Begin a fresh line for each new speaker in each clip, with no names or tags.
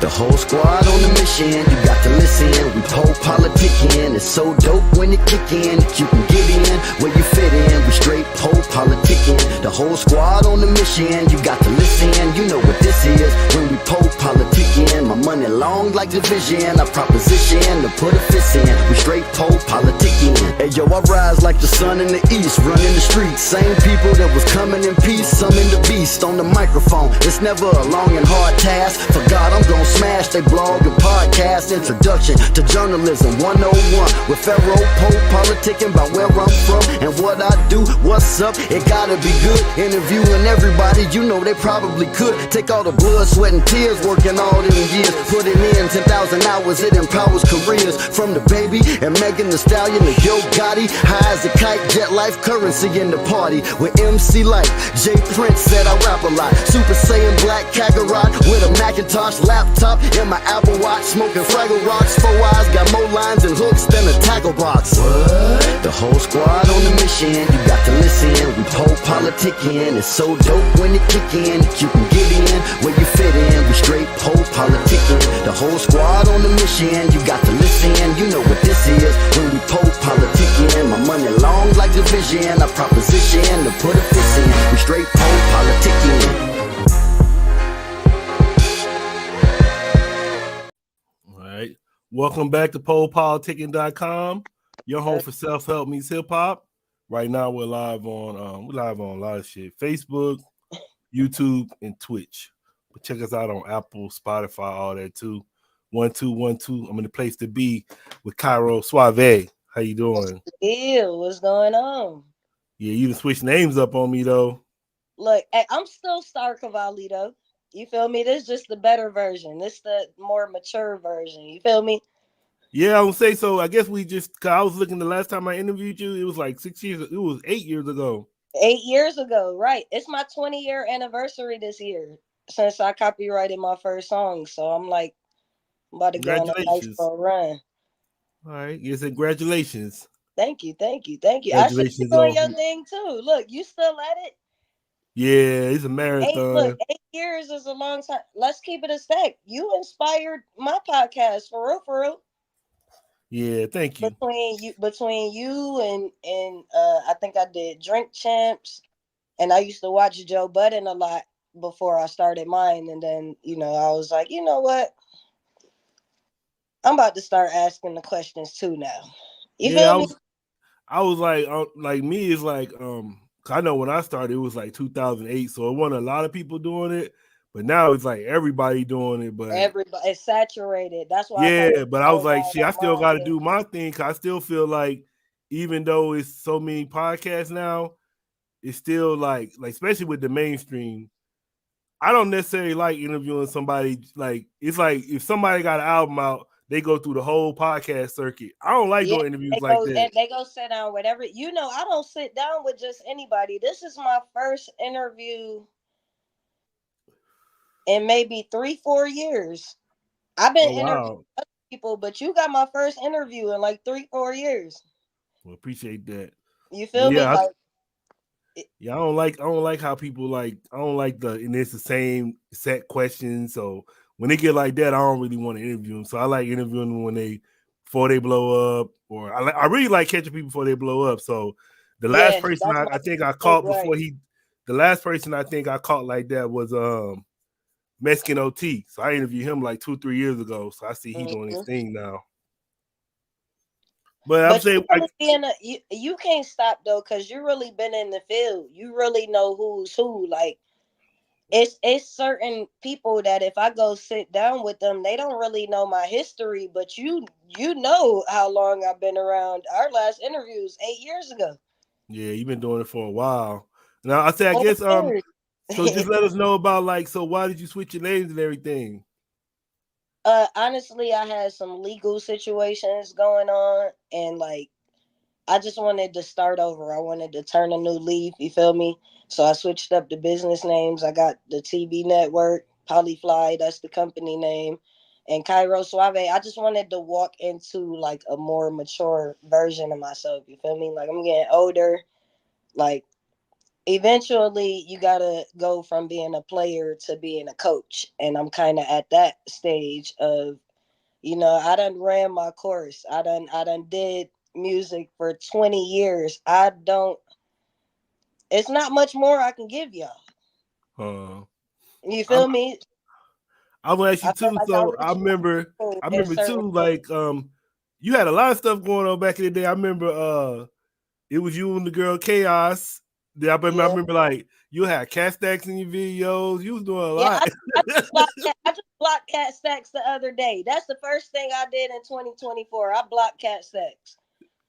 The whole squad on the mission, you got to listen. We PoPolitickin, it's so dope when it kick in. That you can get in where you fit in. We straight PoPolitickin. The whole squad on the mission, you got to listen. You know what this is when we PoPolitickin. My money long like division, I proposition to put a fist in. We straight PoPolitickin. Hey yo, I rise like the sun in the east, running the streets. Same people that was coming in peace, some in the beast on the microphone. It's never a long and hard task. For God, I'm gonna smash they blog and podcast. Introduction to journalism 101 with Pharaoh PoPolitickin about where I'm from and what I do. What's up? It gotta be good. Interviewing everybody, you know they probably could. Take all the blood, sweat, and tears, working all them years. Putting in 10,000 hours, it empowers careers. From the baby and Megan Thee Stallion to Yo Gotti. High as a kite, jet life, currency in the party. With MC Light, J Prince said I rap a lot. Super Saiyan Black Kakarot with a Macintosh laptop in my Apple Watch. Smoking Fraggle Rocks, 4 eyes, got more lines and hooks than a tackle box. What? The whole squad on the mission, you got to listen. We PoPolitickin, it's so dope when it kick in. That you can get in where you fit in. We straight PoPolitickin. The whole squad on the mission, you got to listen. You know what this is when we PoPolitickin. My money long like division, I proposition to put a fist in. We straight PoPolitickin.
Welcome back to PoPolitickin.com, your home for self-help meets hip-hop. Right now we're live on a lot of shit. Facebook, YouTube, and Twitch. But check us out on Apple, Spotify, all that too. 1212. I'm in the place to be with Kairo, SUAVÉ. How you doing?
Ew, what's going on?
Yeah, you done switched names up on me though.
Look, I'm still Star Cavalli though. You feel me? This is just the better version. This the more mature version. You feel me?
Yeah, I would say so. I guess cause I was looking the last time I interviewed you, it was like 6 years. It was 8 years ago.
8 years ago, right? It's my 20-year anniversary this year since I copyrighted my first song. So I'm like about to go on a nice run.
All right. Yes, congratulations.
Thank you. I should be doing your thing too. Look, you still at it?
Yeah, it's a marathon.
Look, 8 years is a long time. Let's keep it a stack. You inspired my podcast for real.
Yeah, thank you.
Between you and I think I did Drink Champs, and I used to watch Joe Budden a lot before I started mine, and then I was like, you know what? I'm about to start asking the questions too now. You feel me?
I was like me is like I know when I started it was like 2008, so it wasn't a lot of people doing it, but now it's like everybody doing it. But
everybody, it's saturated. That's why.
Yeah, but I was like, shit, I still got to do my thing. Cause I still feel like even though it's so many podcasts now, it's still like especially with the mainstream. I don't necessarily like interviewing somebody. Like it's like if somebody got an album out, they go through the whole podcast circuit. I don't like doing interviews like that.
They go sit down, whatever. I don't sit down with just anybody. This is my first interview in maybe 3-4 years. I've been interviewing other people, but you got my first interview in like 3-4 years.
Well, appreciate that.
You feel me?
I don't like how people I don't like and it's the same set questions. So when they get like that, I don't really want to interview them. So I like interviewing them before they blow up, or I really like catching people before they blow up. So the last person I think I caught the last person I think I caught like that was Mexican OT. So I interviewed him like 2-3 years ago. So I see he's doing his thing now. But I'm saying
you can't stop though, because you really been in the field. You really know who's who. Like it's certain people that if I go sit down with them, they don't really know my history, but you know how long I've been around. Our last interview was 8 years ago.
Yeah, you've been doing it for a while. Now I guess so just let us know about so why did you switch your names and everything?
Honestly, I had some legal situations going on, and I just wanted to start over. I wanted to turn a new leaf, you feel me? So I switched up the business names. I got the TV network, POLYFLY, that's the company name, and Kairo SUAVÉ. I just wanted to walk into a more mature version of myself, you feel me? I'm getting older. eventually you gotta go from being a player to being a coach, and I'm kind of at that stage of, I done ran my course. I done did music for 20 years. It's not much more I can give y'all. You
I'm,
feel me?
I'm gonna ask you
I feel
too.
like I
So I
reached my
remember,
goal
I
in
remember
certain
too.
ways.
Like, you had a lot of stuff going on back in the day. I remember, it was you and the girl Chaos. I remember like you had cat stacks in your videos. You was doing a
Yeah,
lot.
I just blocked Cat Stacks the other day. That's the first thing I did in 2024. I blocked Cat Stacks.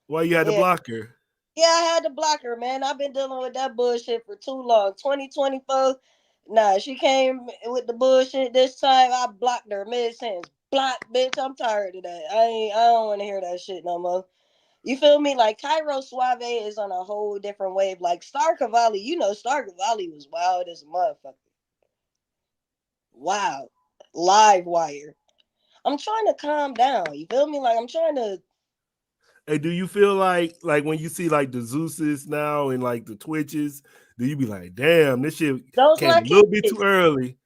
Why you had to
Yeah.
block her?
Yeah, I had to block her, man. I've been dealing with that bullshit for too long. 2024. Nah, she came with the bullshit this time. I blocked her mid-sentence. Block, bitch. I'm tired of that. I don't want to hear that shit no more. You feel me? Like Kairo SUAVÉ is on a whole different wave. Like Star Cavalli, Star Cavalli was wild as a motherfucker. Wow. Live wire. I'm trying to calm down. You feel me? Like I'm trying to.
Hey, do you feel like when you see like the Zeuses now and like the Twitches, do you be like, damn, this shit
Those
came
my
a little bit
kids.
too early?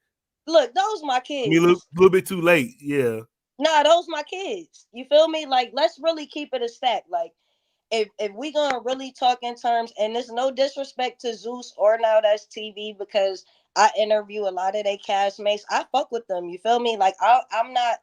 Look, those my
I mean, a
kids.
little bit too late. Yeah.
Nah, those my kids. You feel me? Like, let's really keep it a stack. Like, if we gonna really talk in terms, and there's no disrespect to Zeus or Now That's TV, because I interview a lot of their castmates. I fuck with them. You feel me? Like, I'm not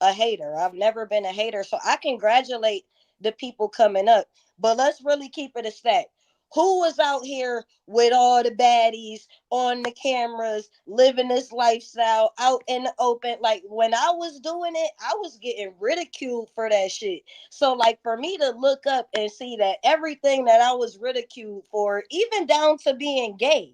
a hater. I've never been a hater. So I congratulate the people coming up. But let's really keep it a stack. Who was out here with all the baddies on the cameras, living this lifestyle out in the open? Like when I was doing it, I was getting ridiculed for that shit. So, like, for me to look up and see that everything that I was ridiculed for, even down to being gay,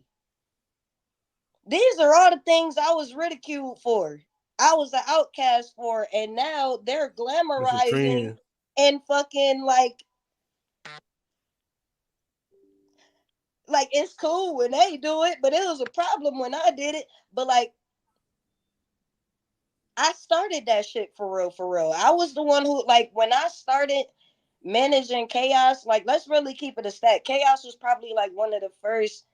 these are all the things I was ridiculed for. I was an outcast for, and now they're
It's a
glamorizing
trend.
and fucking like it's cool when they do it, but it was a problem when I did it. But like I started that shit for real, for real. I was the one who, like, when I started managing Chaos, like, let's really keep it a stack. Chaos was probably like one of the first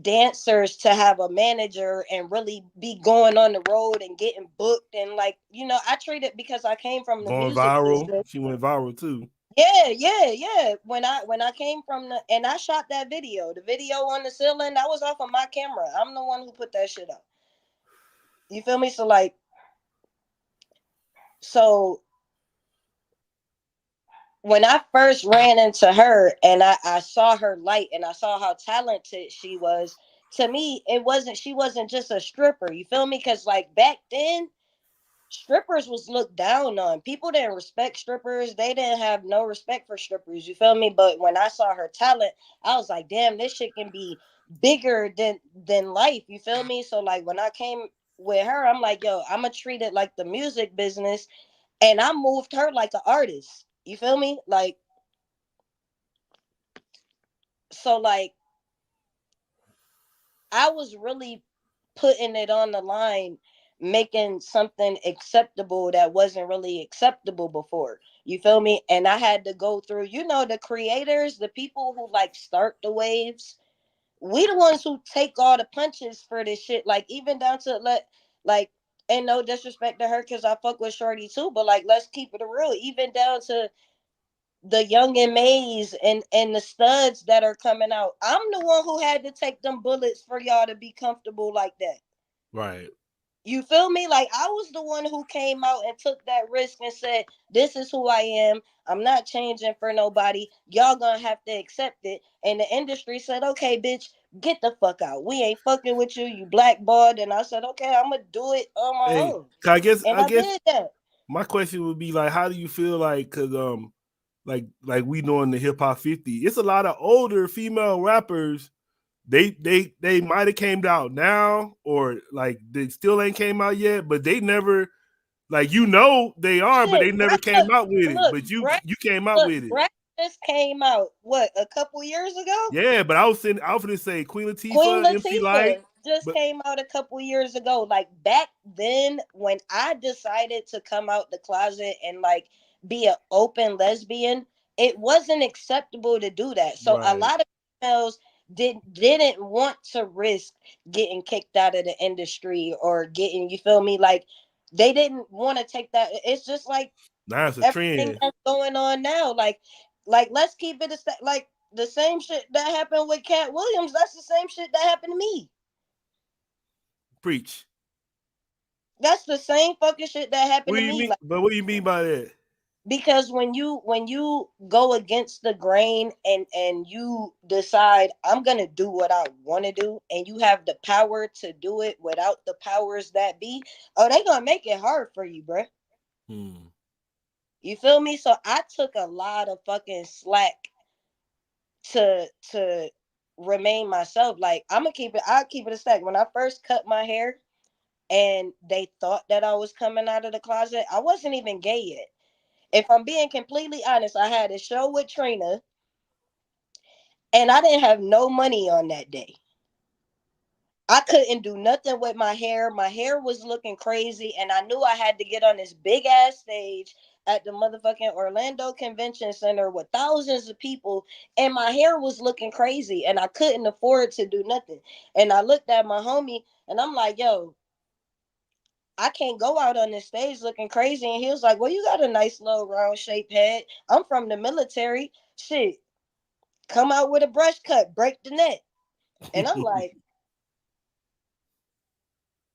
dancers to have a manager and really be going on the road and getting booked, and like, I treated, because I came from the
Going
music
viral.
business.
She went viral too.
Yeah. When I came from and I shot that video, the video on the ceiling, that was off of my camera. I'm the one who put that shit up. You feel me? So when I first ran into her and I saw her light and I saw how talented she was, to me, she wasn't just a stripper. You feel me? Because like back then, strippers was looked down on. People didn't respect strippers. They didn't have no respect for strippers. You feel me? But when I saw her talent, I was like, damn, this shit can be bigger than life. You feel me? So like when I came with her, I'm like, yo, I'ma treat it like the music business, and I moved her like an artist. You feel me? Like, so like I was really putting it on the line, making something acceptable that wasn't really acceptable before. You feel me? And I had to go through, the creators, the people who like start the waves. We the ones who take all the punches for this shit. Like even down to like, and no disrespect to her because I fuck with Shorty too, but like let's keep it real. Even down to the young and Mays and the studs that are coming out. I'm the one who had to take them bullets for y'all to be comfortable like that.
Right.
You feel me? Like I was the one who came out and took that risk and said, "This is who I am. I'm not changing for nobody. Y'all gonna have to accept it." And the industry said, "Okay, bitch, get the fuck out. We ain't fucking with you. You blackballed." And I said, "Okay, I'm gonna do it on my
Hey,
own."
I guess
And
I
I
guess
did that.
my question would be like, how do you feel like, cause like we doing the hip hop 50, it's a lot of older female rappers. They might have came out now, or like they still ain't came out yet, but they never, like, they are, but they
Shit,
never came out with it.
look,
But you
Brett,
you came out with it.
Brett just came out what, a couple years ago?
Yeah, but I was gonna say Queen
Queen
Latifah, MC Light,
Latifah just
but
came out a couple years ago. Like back then, when I decided to come out the closet and like be an open lesbian, it wasn't acceptable to do that. So a
right,
lot of females didn't want to risk getting kicked out of the industry or getting, you feel me, like they didn't want to take that. It's just like
Now it's a
everything
trend.
that's going on now, like let's keep it like the same shit that happened with Cat Williams. That's the same shit that happened to me.
Preach.
That's the same fucking shit that
What
happened
do
to
you
me.
mean?
Like,
But what do you mean by that?
because when you go against the grain and you decide I'm gonna do what I want to do, and you have the power to do it without the powers that be, oh, they gonna make it hard for you, bruh.
Hmm.
You feel me? So I took a lot of fucking slack to remain myself. Like, I'll keep it a stack. When I first cut my hair and they thought that I was coming out of the closet, I wasn't even gay yet. If I'm being completely honest, I had a show with Trina and I didn't have no money on that day. I couldn't do nothing with my hair. My hair was looking crazy, and I knew I had to get on this big ass stage at the motherfucking Orlando Convention Center with thousands of people, and my hair was looking crazy, and I couldn't afford to do nothing. And I looked at my homie, and I'm like, yo, I can't go out on this stage looking crazy. And he was like, well, you got a nice little round shaped head. I'm from the military. Shit, come out with a brush cut, break the neck. And I'm like,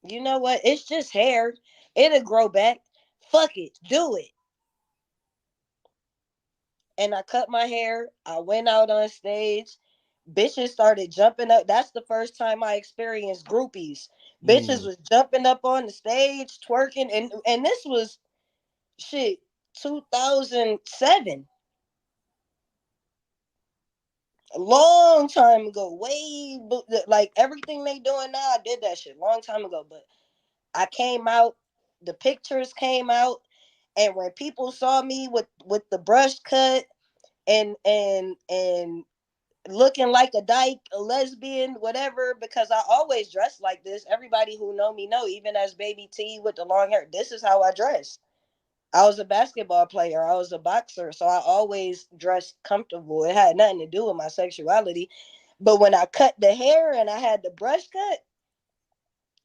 you know what? It's just hair. It'll grow back. Fuck it. Do it. And I cut my hair. I went out on stage. Bitches started jumping up. That's the first time I experienced groupies. Bitches
Hmm.
was jumping up on the stage, twerking. And this was shit 2007. A long time ago. Like everything they doing now, I did that shit long time ago. But I came out, the pictures came out, and when people saw me with the brush cut and looking like a dyke, a lesbian, whatever, because I always dress like this. Everybody who know me know, even as baby T with the long hair, this is how I dress. I was a basketball player. I was a boxer, so I always dressed comfortable. It had nothing to do with my sexuality. But when I cut the hair and I had the brush cut,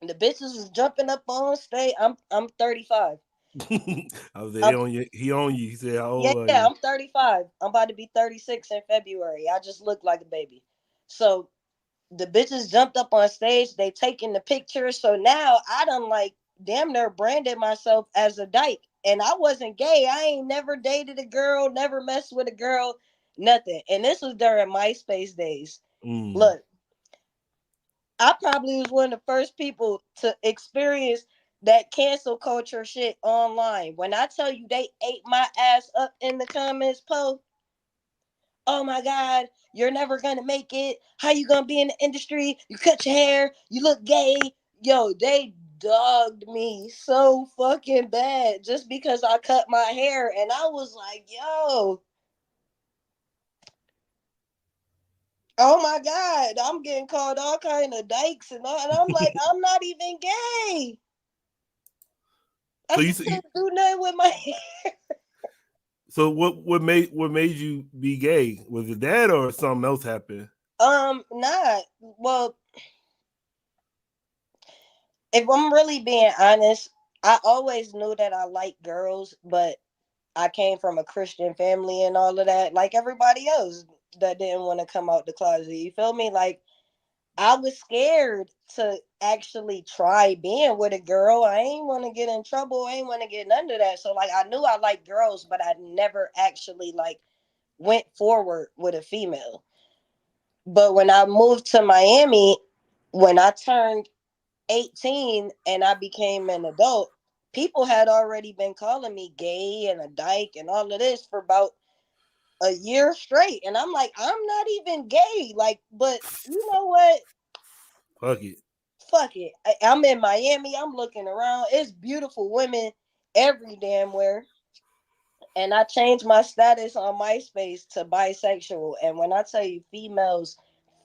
the bitches was jumping up on stage. I'm 35.
I was like,
I'm,
he on you. He said, how
yeah,
old are
yeah,
you?
I'm 35. I'm about to be 36 in February. I just look like a baby. So the bitches jumped up on stage. They taking the picture. So now I done like damn near branded myself as a dyke. And I wasn't gay. I ain't never dated a girl, never messed with a girl, nothing. And this was during MySpace days.
Mm.
Look, I probably was one of the first people to experience that cancel culture shit online. When I tell you they ate my ass up in the comments, Poe, oh my God, you're never gonna make it. How you gonna be in the industry? You cut your hair, you look gay. Yo, they dogged me so fucking bad just because I cut my hair. And I was like, yo, oh my God, I'm getting called all kind of dykes and all. And I'm like, I'm not even gay. I
So
just couldn't do nothing with my hair.
so what made you be gay? Was it that or something else happened?
Not well, if I'm really being honest, I always knew that I liked girls, but I came from a Christian family and all of that, like everybody else that didn't want to come out the closet. You feel me? Like, I was scared to actually try being with a girl. I ain't want to get in trouble. I ain't want to get none of that. So like, I knew I liked girls, but I never actually like went forward with a female. But when I moved to Miami, when I turned 18 and I became an adult, people had already been calling me gay and a dyke and all of this for about a year straight. And I'm like, I'm not even gay. Like, but you know what?
Fuck it.
Fuck it. I'm in Miami. I'm looking around. It's beautiful women every damn where. And I changed my status on MySpace to bisexual. And when I tell you females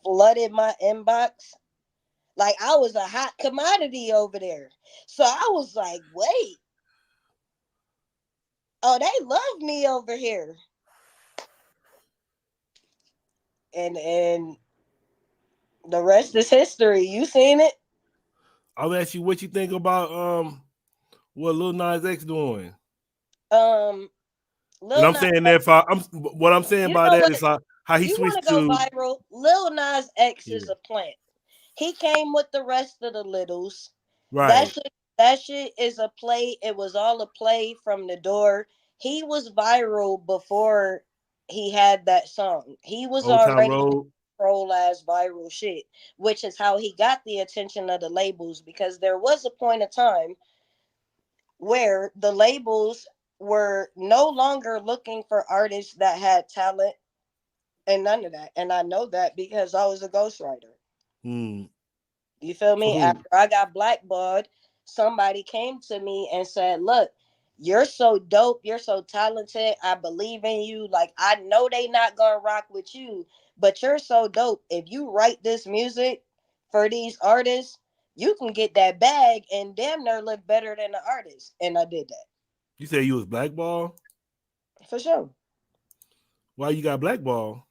flooded my inbox, like I was a hot commodity over there. So I was like, wait, oh, they love me over here. And The rest is history. You seen it?
I'll ask you what you think about what Lil Nas X doing.
Um,
And
Lil
I'm
Nas
saying
X,
that what I'm saying
you
by
know
that
what?
is how he
You want to
switched
go
to
viral? Lil Nas X is
yeah.
a plant. He came with the rest of the littles. That
Right.
shit, that shit is a play. It was all a play from the door. He was viral before he had that song. He was
Old Town
already
Road.
troll ass viral shit, which is how he got the attention of the labels because there was a point of time where the labels were no longer looking for artists that had talent and none of that. And I know that because I was a ghostwriter.
Hmm.
You feel
For
me?
who?
After I got blackballed, somebody came to me and said, "Look, you're so dope. You're so talented. I believe in you. Like, I know they not gonna rock with you, but you're so dope. If you write this music for these artists, you can get that bag and damn near live better than the artist." And I did that
You say you was blackball?
for sure.
Why you got blackball?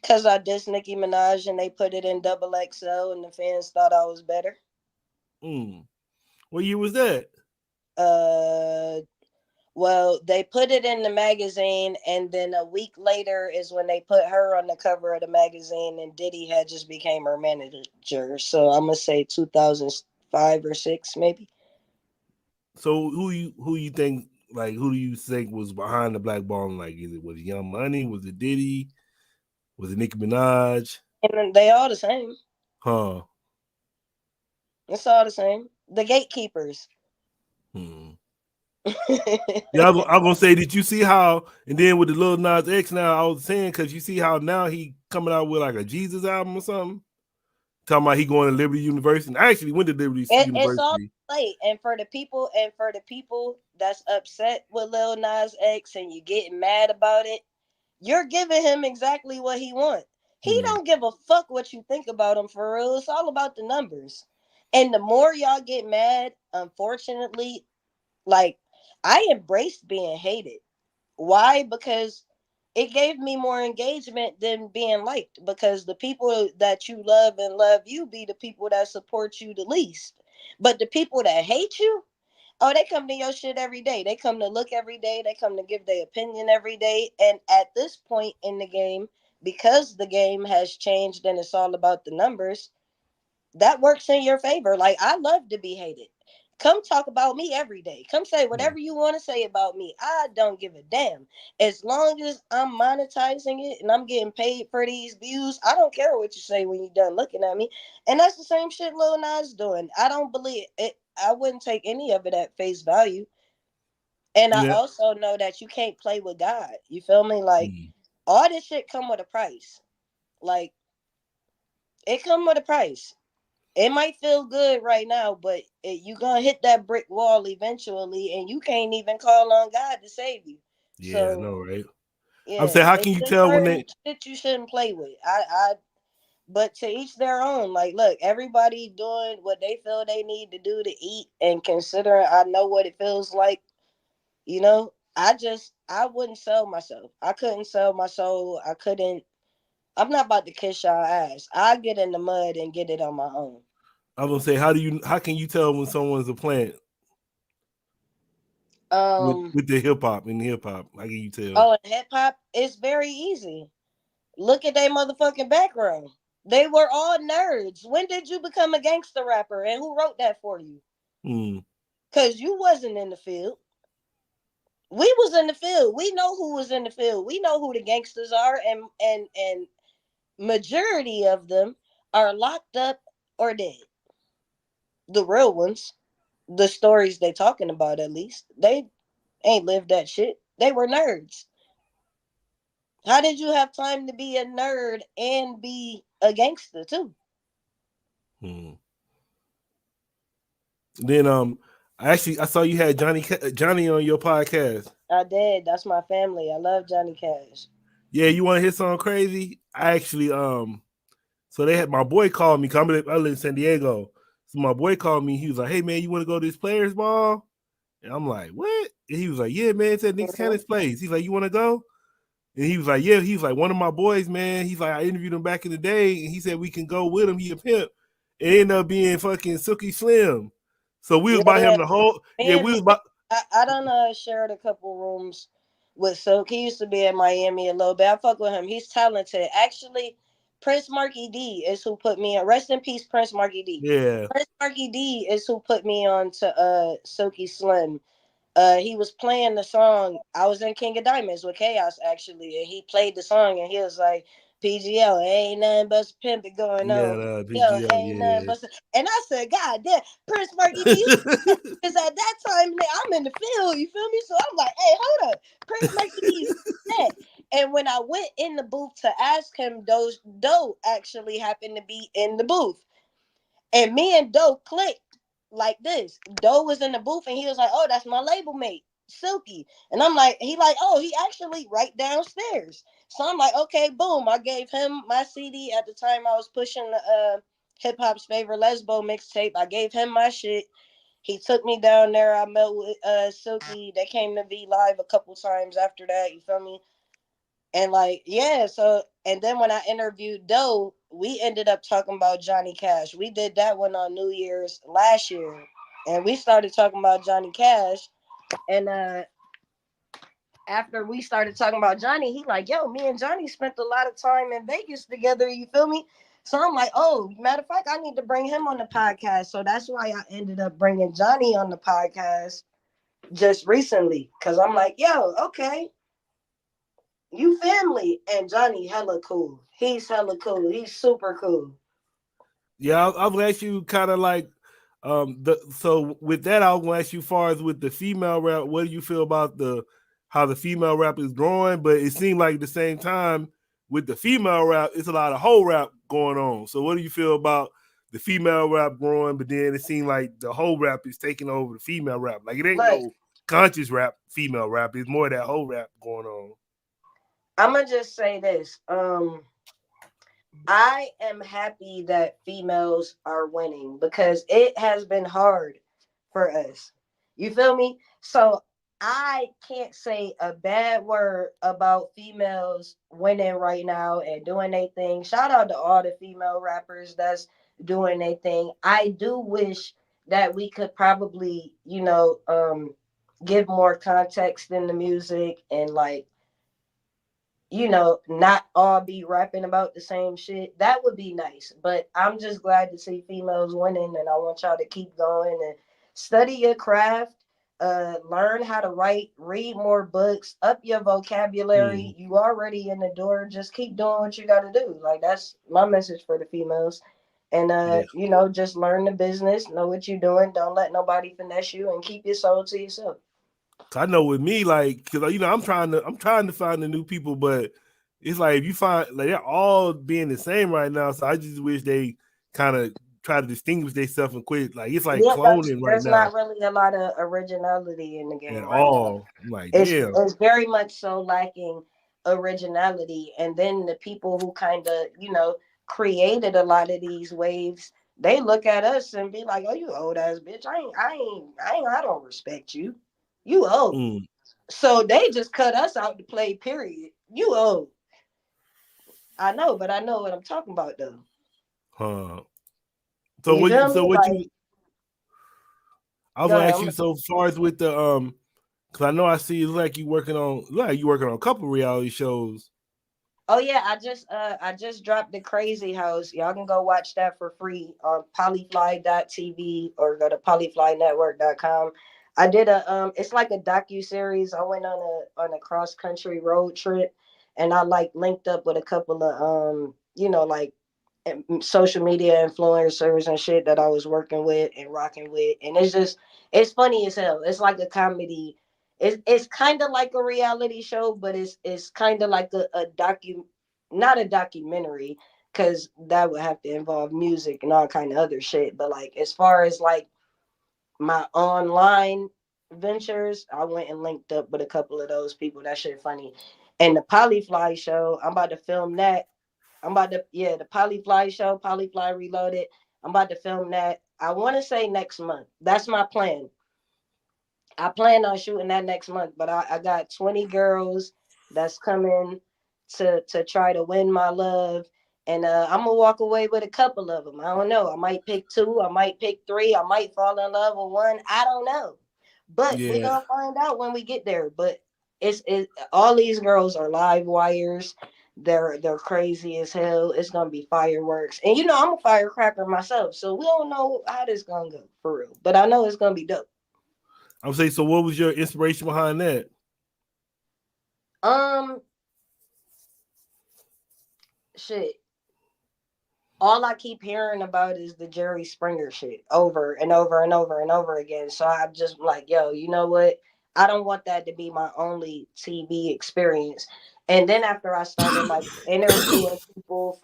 Cause I dissed Nicki Minaj and they put it in double XL and the fans thought I was better.
Hmm. What year was that?
Uh Well, they put it in the magazine, and then a week later is when they put her on the cover of the magazine, and Diddy had just became her manager. So I'm gonna say 2005 or six, maybe.
So who you think who do you think was behind the blackballing? Like, was it Young Money? Was it Diddy? Was it Nicki Minaj?
And then they all the same.
Huh.
It's all the same. The gatekeepers.
Hmm. Yeah, I'm gonna say, did you see how? And then with the Lil Nas X, now I was saying because you see how now he coming out with like a Jesus album or something, talking about he going to Liberty University. And I actually went to Liberty
It's all
University.
late, and for the people that's upset with Lil Nas X, and you getting mad about it, you're giving him exactly what he wants. He
Hmm.
don't give a fuck what you think about him for real. It's all about the numbers. And the more y'all get mad, unfortunately, like I embraced being hated. Why? Because it gave me more engagement than being liked. Because the people that you love and love you be the people that support you the least. But the people that hate you, oh, they come to your shit every day. They come to look every day. They come to give their opinion every day. And at this point in the game, because the game has changed and it's all about the numbers, that works in your favor. Like, I love to be hated. Come talk about me every day. Come say
Hmm.
whatever you want to say about me. I don't give a damn. As long as I'm monetizing it and I'm getting paid for these views, I don't care what you say when you're done looking at me. And that's the same shit Lil Nas doing. I don't believe it. I wouldn't take any of it at face value. And I
Yeah.
also know that you can't play with God. You feel me? Like,
Hmm.
all this shit come with a price. Like, it come with a price. It might feel good right now, but you gonna hit that brick wall eventually, and you can't even call on God to save you.
Yeah, I
So
know, right? I'm
yeah,
saying, how
it's
can you
just
tell when
certain
they?
shit you shouldn't play with. But to each their own. Like, look, everybody doing what they feel they need to do to eat, and considering I know what it feels like, I wouldn't sell myself. I couldn't sell my soul. I couldn't. I'm not about to kiss y'all ass. I get in the mud and get it on my own.
I'm gonna say, how can you tell when someone's a plant
Um.
with the hip hop and hip hop? How can you tell?
Oh, and hip hop, it's very easy. Look at their motherfucking background. They were all nerds. When did you become a gangster rapper, and who wrote that for you?
Hmm.
Cause you wasn't in the field. We was in the field. We know who was in the field. We know who the gangsters are, and majority of them are locked up or dead. The real ones, the stories they talking about, at least they ain't lived that shit. They were nerds. How did you have time to be a nerd and be a gangster too?
Hmm. Then I saw you had Johnny on your podcast.
I did. That's my family. I love Johnny Cash.
Yeah, you want to hear something crazy? I actually so they had my boy called me. I live in San Diego. So my boy called me. He was like, "Hey man, you want to go to this players ball?" And I'm like, "What?" And he was like, "Yeah, man, it's at Nick's
Mhm.
Cannon's place." He's like, "You want to go?" And he was like, yeah, he was like, one of my boys, man. He's like, I interviewed him back in the day, and he said we can go with him. He a pimp. It ended up being fucking Silky Slim. So we was by him the whole. Yeah, we was by.
I done shared a couple rooms with Silk. He used to be in Miami a little bit. I fuck with him. He's talented. Actually, Prince Marky D is who put me on. Rest in peace, Prince Marky D.
Yeah.
Prince Marky D is who put me on to Silky Slim. He was playing the song. I was in King of Diamonds with Chaos actually, and he played the song, and he was like, "PGL ain't nothing but some pimping going
Yeah,
on. Yo,
PGL,
ain't nothing but some." And I said, "God damn, Prince Marky D." Because at that time, I'm in the field. You feel me? So I'm like, "Hey, hold up, Prince Marky D." And when I went in the booth to ask him, Doe actually happened to be in the booth. And me and Doe clicked like this. Doe was in the booth and he was like, "Oh, that's my label mate, Silky." And I'm like, "Oh, he actually right downstairs." So I'm like, "Okay, boom." I gave him my CD at the time. I was pushing the hip hop's favorite lesbo mixtape. I gave him my shit. He took me down there. I met with Silky. They came to V Live a couple times after that. You feel me? And like, yeah, so and then when I interviewed Doe, we ended up talking about Johnny Cash. We did that one on New Year's last year. And we started talking about Johnny Cash. And after we started talking about Johnny, he like, "Yo, me and Johnny spent a lot of time in Vegas together, you feel me?" So I'm like, "Oh, matter of fact, I need to bring him on the podcast." So that's why I ended up bringing Johnny on the podcast just recently. Cause I'm like, "Yo, okay, you family." And Johnny hella cool. He's hella cool. He's super cool.
Yeah, I'll ask you kind of like, so with that, I'll ask you, far as with the female rap, what do you feel about how the female rap is growing? But it seemed like at the same time with the female rap, it's a lot of whole rap going on. So what do you feel about the female rap growing? But then it seemed like the whole rap is taking over the female rap. Like it ain't
Look,
no conscious rap, female rap. It's more of that whole rap going on.
I'ma just say this. I am happy that females are winning because it has been hard for us. You feel me? So I can't say a bad word about females winning right now and doing their thing. Shout out to all the female rappers that's doing their thing. I do wish that we could probably, give more context in the music and like not all be rapping about the same shit. That would be nice. But I'm just glad to see females winning, and I want y'all to keep going and study your craft, learn how to write, read more books, up your vocabulary. You already in the door. Just keep doing what you gotta do. Like that's my message for the females. And
Yeah.
just learn the business, know what you're doing, don't let nobody finesse you, and keep your soul to yourself.
I know with me, like, cause I'm trying to find the new people, but it's like if you find like they're all being the same right now. So I just wish they kind of try to distinguish themselves and quit. Like it's like
Yeah,
cloning right
there's
now
not really a lot of originality in the
at
game right now.
all. I'm like,
It's
damn.
it's very much so lacking originality. And then the people who kind of created a lot of these waves, they look at us and be like, "Oh, you old ass bitch. I don't respect you. You old."
Mm,
So they just cut us out to play. Period. You old. I know, but I know what I'm talking about though.
huh. So
You
what?
feel
So
me?
what
Like,
you? I was
go
gonna
ahead.
ask you. So far as with the because I know I see it's like you working on a couple reality shows.
Oh yeah, I just dropped the Crazy House. Y'all can go watch that for free on POLYFLY.TV or go to POLYFLYNetwork.com. I did it's like a docu series. I went on a cross country road trip, and I like linked up with a couple of like social media influencers and shit that I was working with and rocking with, and it's funny as hell. It's like a comedy. It's kind of like a reality show, but it's kind of like a not a documentary, because that would have to involve music and all kind of other shit. But like as far as like my online ventures, I went and linked up with a couple of those people. That shit funny. And the Polyfly show, I'm about to film that. The Polyfly show, Polyfly Reloaded. I'm about to film that. I want to say next month. That's my plan. I plan on shooting that next month, but I got 20 girls that's coming to try to win my love. And I'm gonna walk away with a couple of them. I don't know. I might pick two. I might pick three. I might fall in love with one. I don't know. But we
Yeah.
gonna find out when we get there. But it's all these girls are live wires. They're crazy as hell. It's gonna be fireworks. And you know I'm a firecracker myself, so we don't know how this gonna go for real. But I know it's gonna be dope.
I would say, so what was your inspiration behind that?
Um, shit. All I keep hearing about is the Jerry Springer shit over and over and over and over again. So I'm just like, yo, you know what? I don't want that to be my only TV experience. And then after I started like interviewing people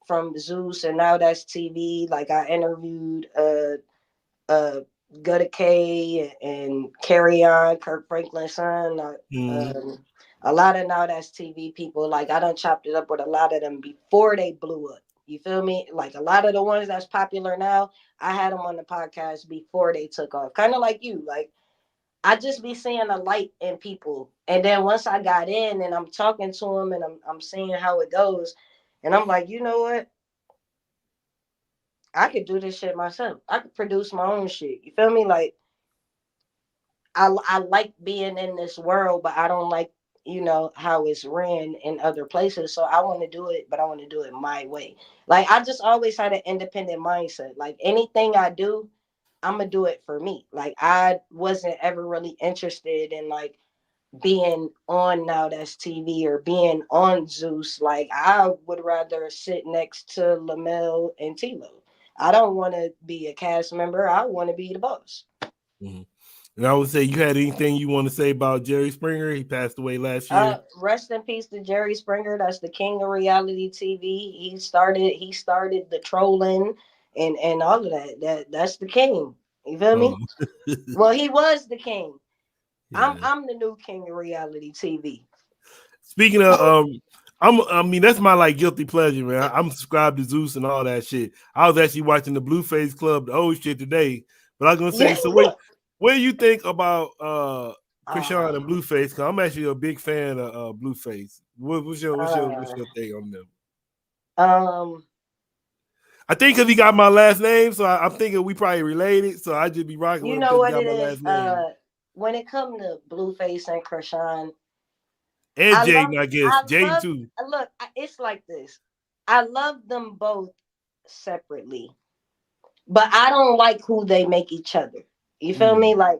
from Zeus and now that's TV, like I interviewed uh Gutta K and Carry On, Kirk Franklin's son. A lot of now that's TV people. Like I done chopped it up with a lot of them before they blew up. You feel me? Like a lot of the ones that's popular now, I had them on the podcast before they took off. Kind of like you. Like I just be seeing a light in people, and then once I got in and I'm talking to them and I'm seeing how it goes, and I'm like, you know what? I could do this shit myself. I could produce my own shit. You feel me? Like I like being in this world, but I don't like, you know, how it's ran in other places. So I want to do it, but I want to do it my way. Like I just always had an independent mindset. Like anything I do, I'm gonna do it for me. Like I wasn't ever really interested in like being on Now That's TV or being on Zeus. Like I would rather sit next to Lamel and Tilo. I don't want to be a cast member. I want to be the boss.
Mm-hmm. And I would say, you had anything you want to say about Jerry Springer? He passed away last year.
Rest in peace to Jerry Springer. That's the king of reality TV. He started the trolling and all of that. That's the king. You feel me? Well, he was the king.
Yeah.
I'm the new king of reality TV.
Speaking of, I mean, that's my like guilty pleasure, man. I'm subscribed to Zeus and all that shit. I was actually watching the Blueface Club, the old shit today. But I was gonna say, so what do you think about Krishan and Blueface? Cause I'm actually a big fan of Blueface. What's your take on them? I think because he got my last name, so I'm thinking we probably related. So I just be rocking with him because he got my last name.
When it comes to Blueface and Krishan,
and Jaden, I guess Jaden too.
Look, it's like this. I love them both separately, but I don't like who they make each other. You feel me? Like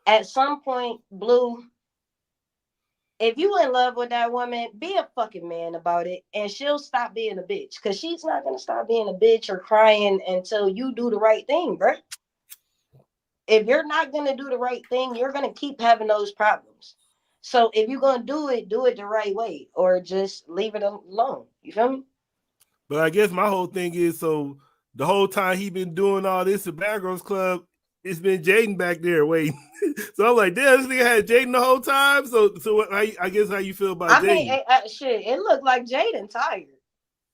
at some point, Blue, if you in love with that woman, be a fucking man about it, and she'll stop being a bitch. Cause she's not gonna stop being a bitch or crying until you do the right thing, bro. If you're not gonna do the right thing, you're gonna keep having those problems. So if you're gonna do it the right way, or just leave it alone. You feel me?
But I guess my whole thing is, so the whole time he been doing all this at Bad Girls Club, it's been Jaden back there waiting. So I'm like, damn, this nigga had Jaden the whole time. So I guess how you feel about Jaden?
I mean, shit, it looked like Jaden tired.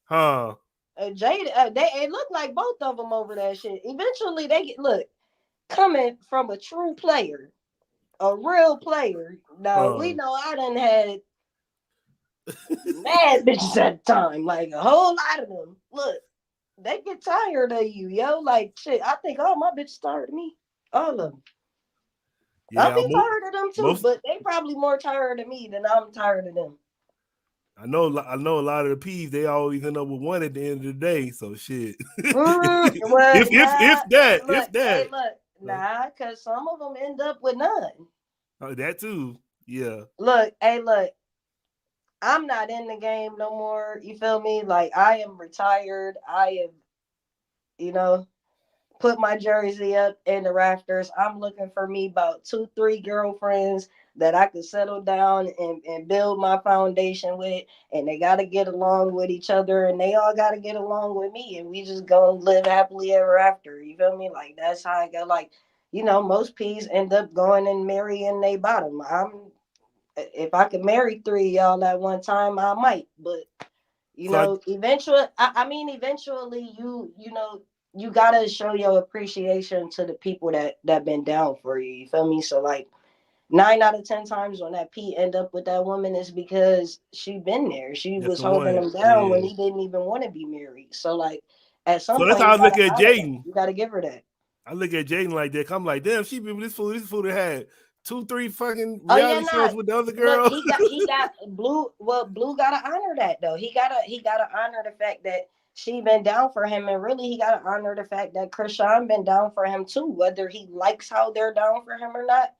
Huh?
Jaden, it looked like both of them over that shit. Eventually, they get coming from a true player, a real player. Now we know I done had mad bitches at the time, like a whole lot of them. Look, they get tired of you, yo. Like shit, I think all my bitches tired of me, all of them. Yeah, I'll be tired of them too, but they probably more tired of me than I'm tired of them.
I know a lot of the P's, they always end up with one at the end of the day. So shit.
Well,
if that.
Hey, look, nah, because some of them end up with none.
Oh, that too. Yeah.
Look, I'm not in the game no more. You feel me? Like I am retired. I am, put my jersey up in the rafters. I'm looking for me about 2-3 girlfriends that I could settle down and build my foundation with. And they got to get along with each other, and they all got to get along with me. And we just gonna live happily ever after. You feel me? Like that's how I go. Like, most P's end up going and marrying they bottom. If I could marry 3 y'all at one time, I might. But eventually, eventually, you gotta show your appreciation to the people that been down for you. You feel me? So like, 9 out of 10 times when that P end up with that woman is because she been there. She
That's
was
the
holding
one.
him down when
Yeah.
he didn't even want to be married. So like at
So
some
that's
point
how
you
I look
gotta
at
honor that.
Jaden.
You gotta give her that.
I look at Jaden like that. I'm like, damn, she been with this fool that had 2-3 fucking
Oh yeah,
reality
nah.
shows with the other
Look,
girl.
he got Blue. Well, Blue gotta honor that though. He gotta honor the fact that she been down for him, and really he gotta honor the fact that Krishan been down for him too, whether he likes how they're down for him or not.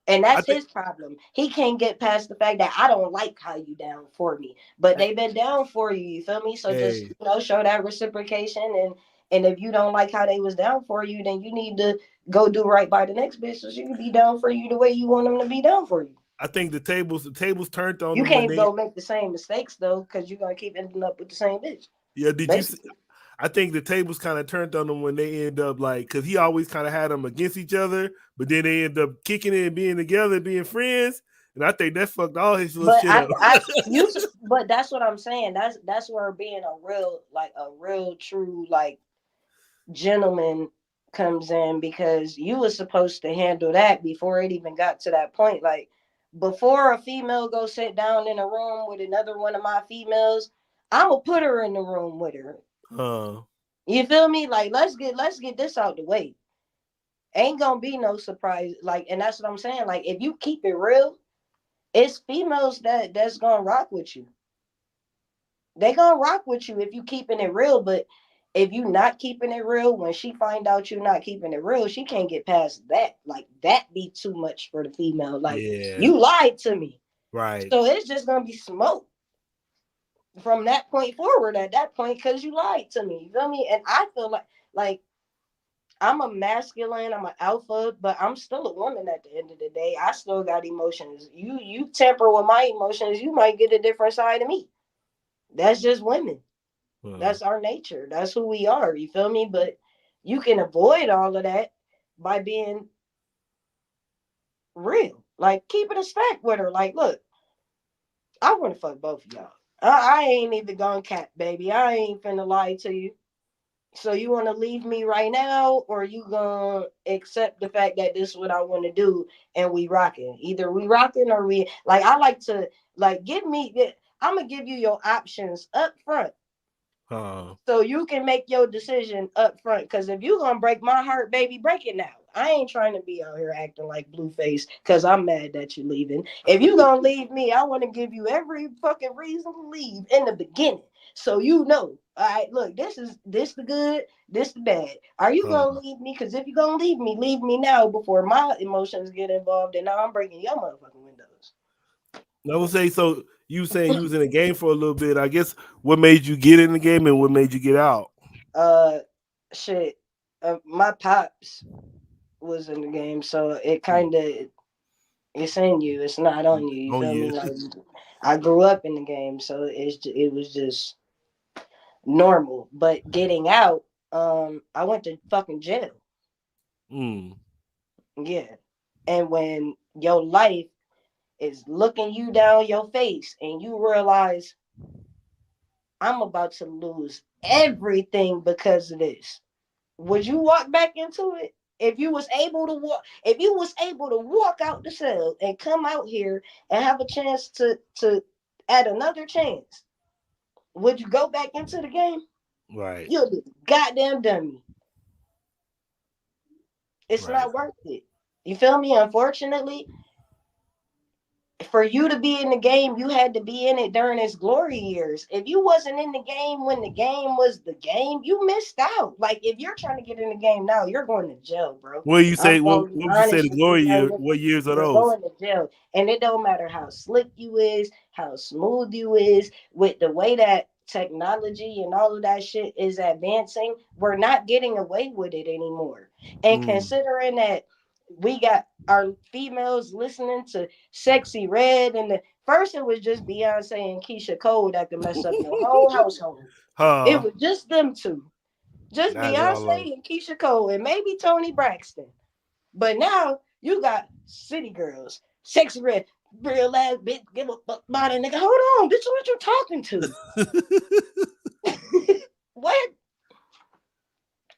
And
I
that's
think
his problem. He can't get past the fact that I don't like how you down for me, but they've been down for you. You feel me? So just
hey,
show that reciprocation, and if you don't like how they was down for you, then you need to go do right by the next bitch so she can be down for you the way you want them to be down for you.
I think the tables turned on
You
them when
can't
they
go make the same mistakes though, because you're gonna keep ending up with the same bitch.
yeah, did you see,
Basically.
I think the tables kind of turned on them when they end up like because he always kind of had them against each other, but then they end up kicking it and being together, being friends. And I think that fucked all his little
But
shit up.
but that's what I'm saying. That's where being a real true like gentleman comes in, because you was supposed to handle that before it even got to that point. Like before a female go sit down in a room with another one of my females, I'm gonna put her in the room with her.
uh,
You feel me? Like let's get this out the way. Ain't gonna be no surprise. Like, and that's what I'm saying. Like, if you keep it real, it's females that's gonna rock with you. They gonna rock with you if you keeping it real. But if you not keeping it real, when she find out you not keeping it real, she can't get past that. Like that be too much for the female. Like
yeah,
you lied to me,
right.
so it's just gonna be smoke from that point forward. At that point, because you lied to me. You feel me? And I feel like I'm a masculine, I'm an alpha, but I'm still a woman at the end of the day. I still got emotions. You tamper with my emotions, you might get a different side of me. That's just women.
Uh,
That's our nature. That's who we are. You feel me? But you can avoid all of that by being real. Like keeping a stack with her. Like, look, I want to fuck both of y'all. I ain't even gonna cap, baby. I ain't finna lie to you. So you want to leave me right now, or you gonna accept the fact that this is what I want to do, and we rocking? Either we rocking or we like. I like to like give me. I'm gonna give you your options up front,
uh,
so you can make your decision up front. Because if you gonna break my heart, baby, break it now. I ain't trying to be out here acting like Blueface because I'm mad that you leaving. If you gonna leave me, I want to give you every fucking reason to leave in the beginning, so you know. All right, look, this the good, this the bad. Are you
uh.
gonna leave me? Because if you gonna leave me now before my emotions get involved, and now I'm breaking your motherfucking windows.
I would say so. You saying you was in the game for a little bit. I guess what made you get in the game and what made you get out?
Uh, shit. My pops was in the game, so it kind of it's in you. It's not on you. You
Oh
feel
yeah.
me? Like I grew up in the game, so it was just normal. But getting out, I went to fucking jail.
Mm.
Yeah, and when your life is looking you down your face, and you realize I'm about to lose everything because of this, would you walk back into it? If you was able to walk out the cell and come out here and have a chance to add another chance, would you go back into the game?
Right.
You're the goddamn dummy. It's
Right.
not worth it. You feel me? Unfortunately, for you to be in the game, you had to be in it during its glory years. If you wasn't in the game when the game was the game, you missed out. Like if you're trying to get in the game now, you're going to jail, bro.
What you
I'm
say? What,
gonna be
what would you say
honest
the
with you,
glory
young
year?
nigga.
What years are
You're
those?
going to jail, and it don't matter how slick you is, how smooth you is, with the way that technology and all of that shit is advancing. We're not getting away with it anymore. And
Mm.
considering that we got our females listening to Sexy Red, and the first it was just Beyonce and Keisha Cole that could mess up your whole household. It
Huh?
was just them two, just
Now it's all over.
Beyonce and Keisha Cole, and maybe Tony Braxton. But now you got City Girls, Sexy Red, real ass bitch, give a fuck about it, nigga. Hold on, bitch, what you talking to? What?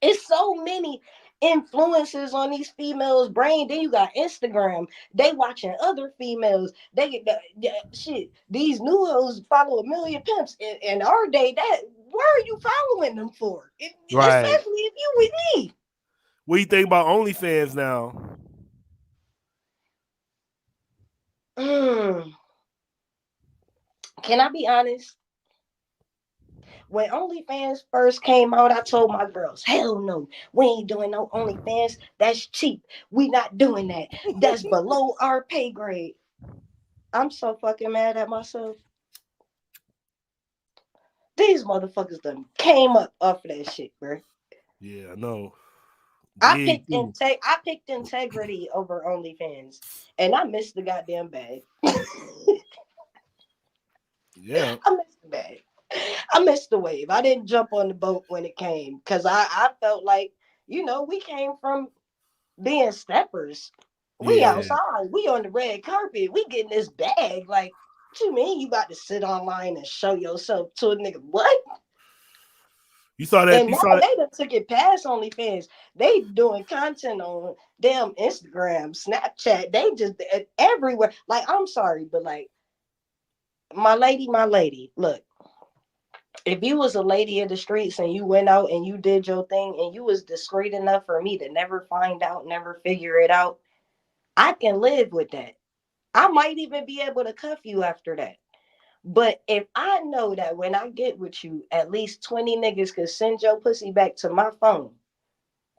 It's so many. influences on these females' brain. Then you got Instagram. They watching other females. They get shit. These new hoes follow a million pimps. In our day, that where are you following them for?
Right.
Especially if you with me.
What do you think about OnlyFans now?
Can I be honest? When OnlyFans first came out, I told my girls, hell no, we ain't doing no OnlyFans. That's cheap. We not doing that. That's below our pay grade. I'm so fucking mad at myself. These motherfuckers done came up off of that shit, bro.
Yeah, I know.
I picked integrity over OnlyFans, and I missed the goddamn bag.
Yeah.
I missed the bag. I missed the wave. I didn't jump on the boat when it came because I felt like, we came from being steppers. We
Yeah.
outside. We on the red carpet. We getting this bag. Like, what you mean you about to sit online and show yourself to a nigga? What?
You saw that?
And now they done took it past OnlyFans. They doing content on damn Instagram, Snapchat. They just everywhere. Like, I'm sorry, but like, my lady, look. If you was a lady in the streets and you went out and you did your thing and you was discreet enough for me to never find out, never figure it out, I can live with that. I might even be able to cuff you after that. But if I know that when I get with you, at least 20 niggas could send your pussy back to my phone,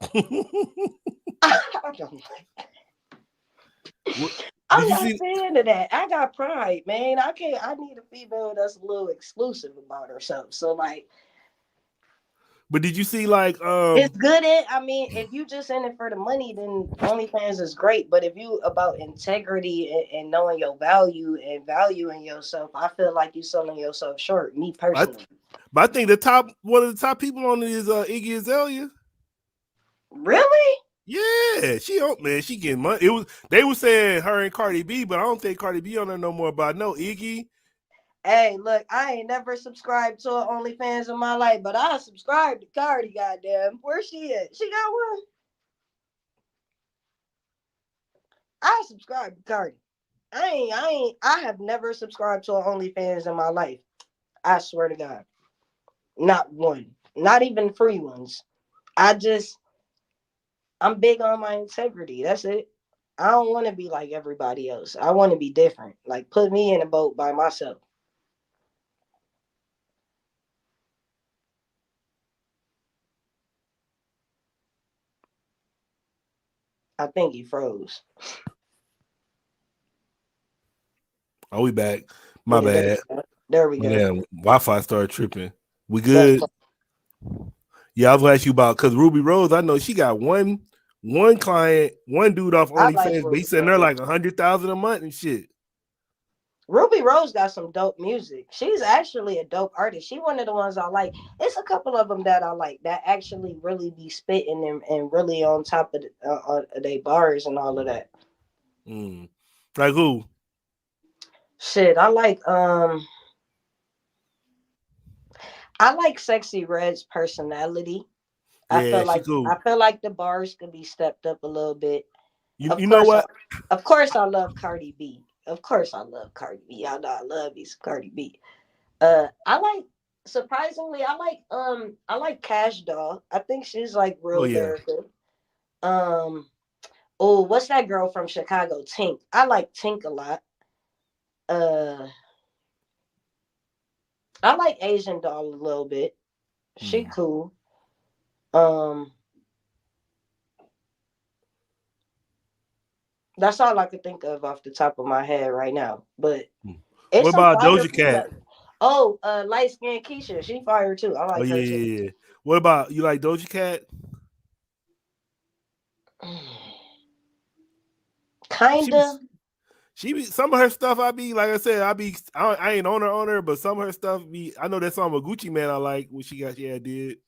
I don't like that. I'm not saying to that. I got pride, man. I need a female that's a little exclusive about herself. So like,
but did you see like
it's good if you just in it for the money, then OnlyFans is great. But if you about integrity and knowing your value and valuing yourself, I feel like you selling yourself short. Me personally.
But I think one of the top people on it is Iggy Azalea.
Really?
Yeah, she getting money. They were saying her and Cardi B, but I don't think Cardi B on there no more. But I know Iggy.
Hey, look, I ain't never subscribed to an OnlyFans in my life, but I subscribed to Cardi. Goddamn, where she at? She got one. I subscribed to Cardi. I have never subscribed to an OnlyFans in my life. I swear to God, not one, not even free ones. I'm big on my integrity. That's it. I don't want to be like everybody else. I want to be different. Like, put me in a boat by myself. I think he froze.
Oh, we back. My bad.
There we go.
Yeah, Wi-Fi started tripping. We good? Yeah, I was gonna ask you about because Ruby Rose. I know she got one client, one dude off OnlyFans, but he's sending her like 100,000 a month and shit.
Ruby Rose got some dope music. She's actually a dope artist. She one of the ones I like. It's a couple of them that I like that actually really be spitting and really on top of their bars and all of that.
Like who?
Shit, I like Sexy Red's personality.
Yeah, she cool.
I feel like the bars could be stepped up a little bit.
You know what?
Of course, I love Cardi B. Of course, I love Cardi B. Y'all know I love me some Cardi B. Surprisingly, I like Cash Doll. I think she's like real lyrical. What's that girl from Chicago? Tink. I like Tink a lot. I like Asian Doll a little bit. She cool. That's all I could think of off the top of my head right now. But
what about Doja Cat?
Light skinned Keisha, she fire too. I like her too.
Yeah. What about you? Like Doja Cat?
Kinda.
She be some of her stuff. I ain't on her, but some of her stuff be. I know that song with Gucci Man. I like what she did.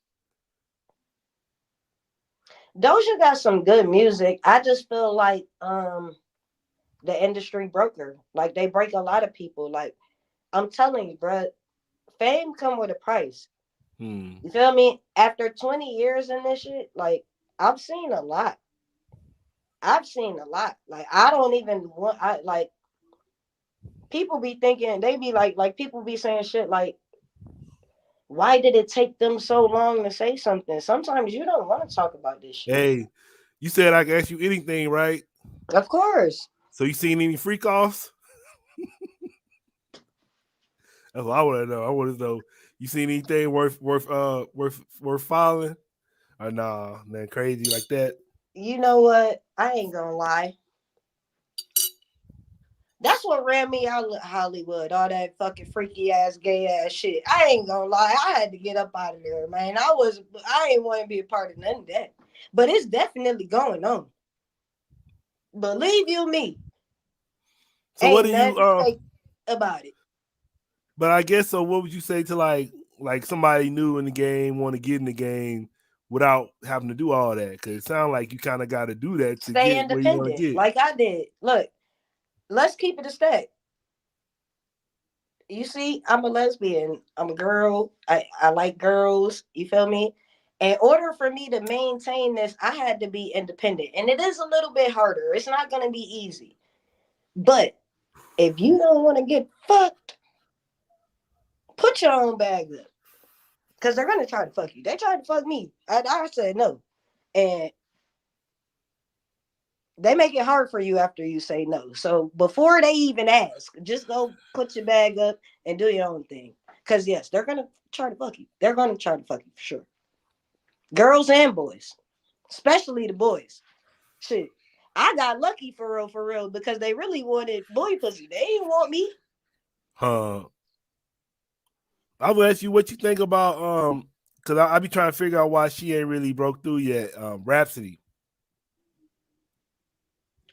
Doja got some good music. I just feel like the industry broke her. Like they break a lot of people. Like I'm telling you, bro, fame come with a price. You feel me? After 20 years in this shit, like I've seen a lot. I've seen a lot. Like I don't even want. I like people be thinking they be like people be saying shit like, why did it take them so long to say something? Sometimes you don't want to talk about this shit.
Hey, you said I can ask you anything, right?
Of course.
So you seen any freak offs? That's what I want to know. I want to know. You seen anything worth following? Or nah, nothing crazy like that.
You know what? I ain't gonna lie. That's what ran me out of Hollywood. All that fucking freaky ass, gay ass shit. I ain't gonna lie. I had to get up out of there, man. I ain't want to be a part of none of that. But it's definitely going on. Believe you me.
So what
Ain't
do you
nothing fake about it.
But I guess so. What would you say to like somebody new in the game want to get in the game without having to do all that? Because it sounds like you kind of got to do that to
Stay
get where you want to
independent,
get.
like I did. Look, let's keep it a stack. You see, I'm a lesbian. I'm a girl. I like girls. You feel me? In order for me to maintain this, I had to be independent. And it is a little bit harder. It's not going to be easy. But if you don't want to get fucked, put your own bag up. Because they're going to try to fuck you. They tried to fuck me. I said no. And they make it hard for you after you say no. So before they even ask, just go put your bag up and do your own thing. Because yes, they're going to try to fuck you. They're going to try to fuck you for sure. Girls and boys, especially the boys. Shit, I got lucky for real, because they really wanted boy pussy. They didn't want me.
I will ask you what you think about because I be trying to figure out why she ain't really broke through yet. Rhapsody.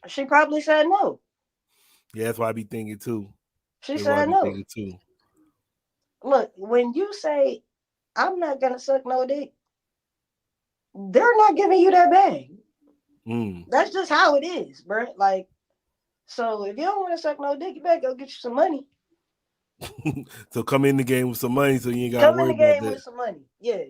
She probably said no.
Yeah, that's what I be thinking too.
She
That's what I
said
be
no.
thinking too.
Look, when you say I'm not gonna suck no dick, they're not giving you that bag. That's just how it is, bro. Like, so if you don't want to suck no dick, you better go get you some money.
So come in the game with some money, so you ain't got to
Come in
worry
the
about
game
that.
with some money. Yeah,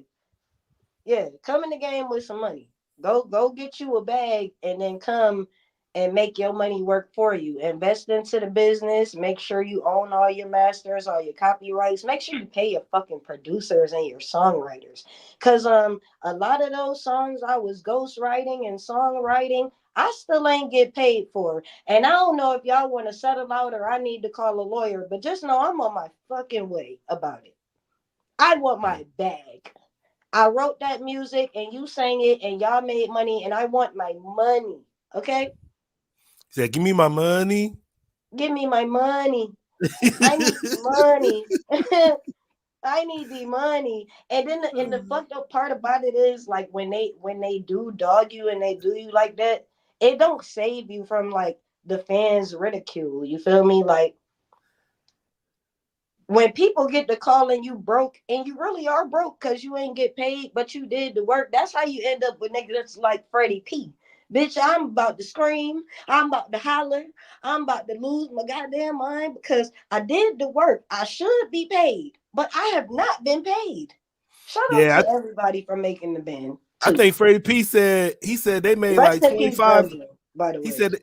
yeah. Come in the game with some money. Go get you a bag and then come and make your money work for you. Invest into the business. Make sure you own all your masters, all your copyrights. Make sure you pay your fucking producers and your songwriters. Cause a lot of those songs I was ghostwriting and songwriting, I still ain't get paid for. And I don't know if y'all want to settle out or I need to call a lawyer, but just know I'm on my fucking way about it. I want my bag. I wrote that music and you sang it and y'all made money and I want my money. Okay?
He said, "Give me my money."
Give me my money. I need the money. I need the money. And then the fucked up part about it is like when they do dog you and they do you like that, it don't save you from like the fans ridicule. You feel me? Like when people get to calling you broke and you really are broke because you ain't get paid, but you did the work, that's how you end up with niggas like Freddie P. Bitch, I'm about to scream. I'm about to holler. I'm about to lose my goddamn mind because I did the work. I should be paid, but I have not been paid. Shout out
Yeah,
to everybody for making the band,
I
too.
think Freddie P said they made like
Rest in peace,
25.
Dungeon, by the
He
way.
said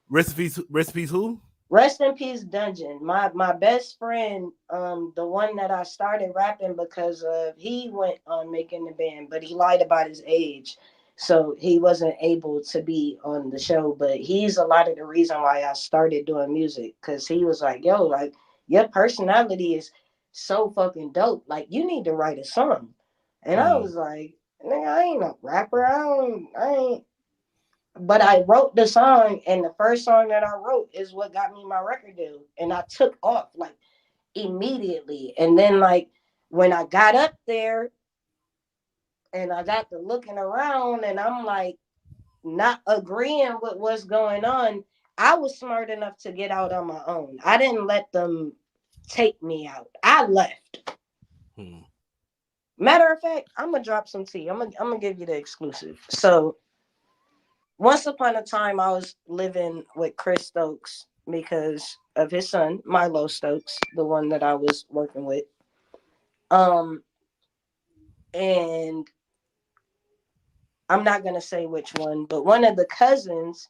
recipes who?
Rest in peace, Dungeon. My best friend, the one that I started rapping because of, he went on making the band, but he lied about his age, so he wasn't able to be on the show. But he's a lot of the reason why I started doing music, because he was like, "Yo, like your personality is so fucking dope. Like you need to write a song." And I was like, "Nigga, I ain't a rapper. I ain't." But I wrote the song, and the first song that I wrote is what got me my record deal. And I took off like immediately. And then, like, when I got up there and I got to looking around, and I'm like not agreeing with what's going on, I was smart enough to get out on my own. I didn't let them take me out. I left. Matter of fact, I'm gonna drop some tea. I'm gonna give you the exclusive. So once upon a time, I was living with Chris Stokes because of his son, Milo Stokes, the one that I was working with. Um, and I'm not gonna say which one, but one of the cousins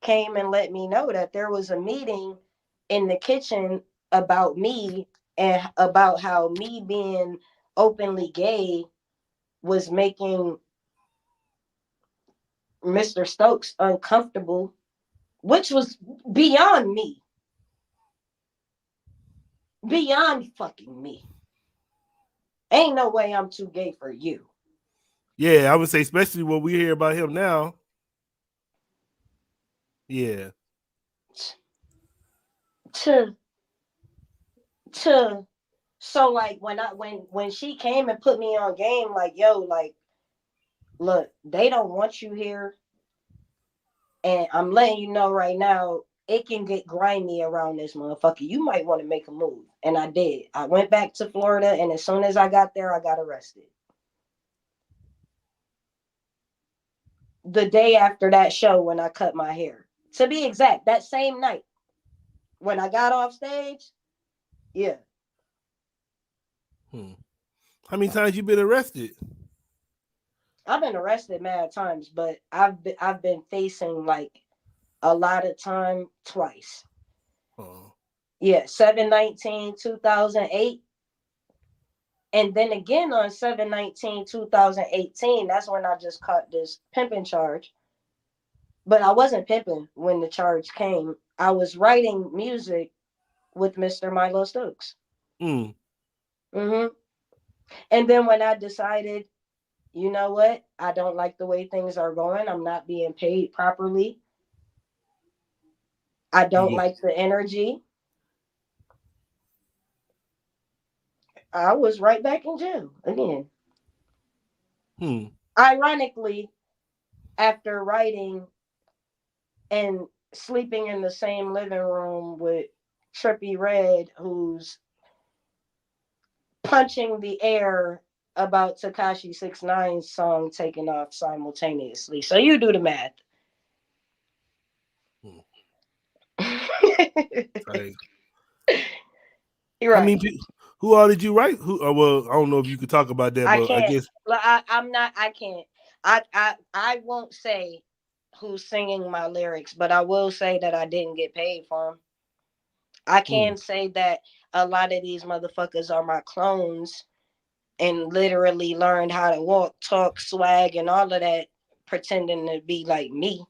came and let me know that there was a meeting in the kitchen about me and about how me being openly gay was making Mr. Stokes uncomfortable, which was beyond me. Beyond fucking me. Ain't no way I'm too gay for you.
Yeah, I would say, especially what we hear about him now. Yeah.
To so like when she came and put me on game, like, yo, like, look, they don't want you here. And I'm letting you know right now, it can get grimy around this motherfucker. You might want to make a move. And I did. I went back to Florida, and as soon as I got there, I got arrested. The day after that show when I cut my hair. To be exact, that same night when I got off stage, yeah.
How many times you been arrested?
I've been arrested mad times, but I've been facing like a lot of time twice.
Oh.
Yeah, 7/19/2008. And then again on 7/19/2018, that's when I just caught this pimping charge. But I wasn't pimping when the charge came. I was writing music with Mr. Milo Stokes.
Mm.
Mm-hmm. And then when I decided, you know what, I don't like the way things are going. I'm not being paid properly. I don't like the energy. I was right back in jail again. Ironically, after writing and sleeping in the same living room with Trippy Red, who's punching the air about Tekashi 6ix9ine's song taking off simultaneously. So you do the math.
Right.
You're right.
I mean, who all did you write? Who? Well, I don't know if you could talk about that, but
can't.
I guess
I'm not. I can't. I won't say who's singing my lyrics, but I will say that I didn't get paid for them. I can say that a lot of these motherfuckers are my clones and literally learned how to walk, talk, swag, and all of that, pretending to be like me.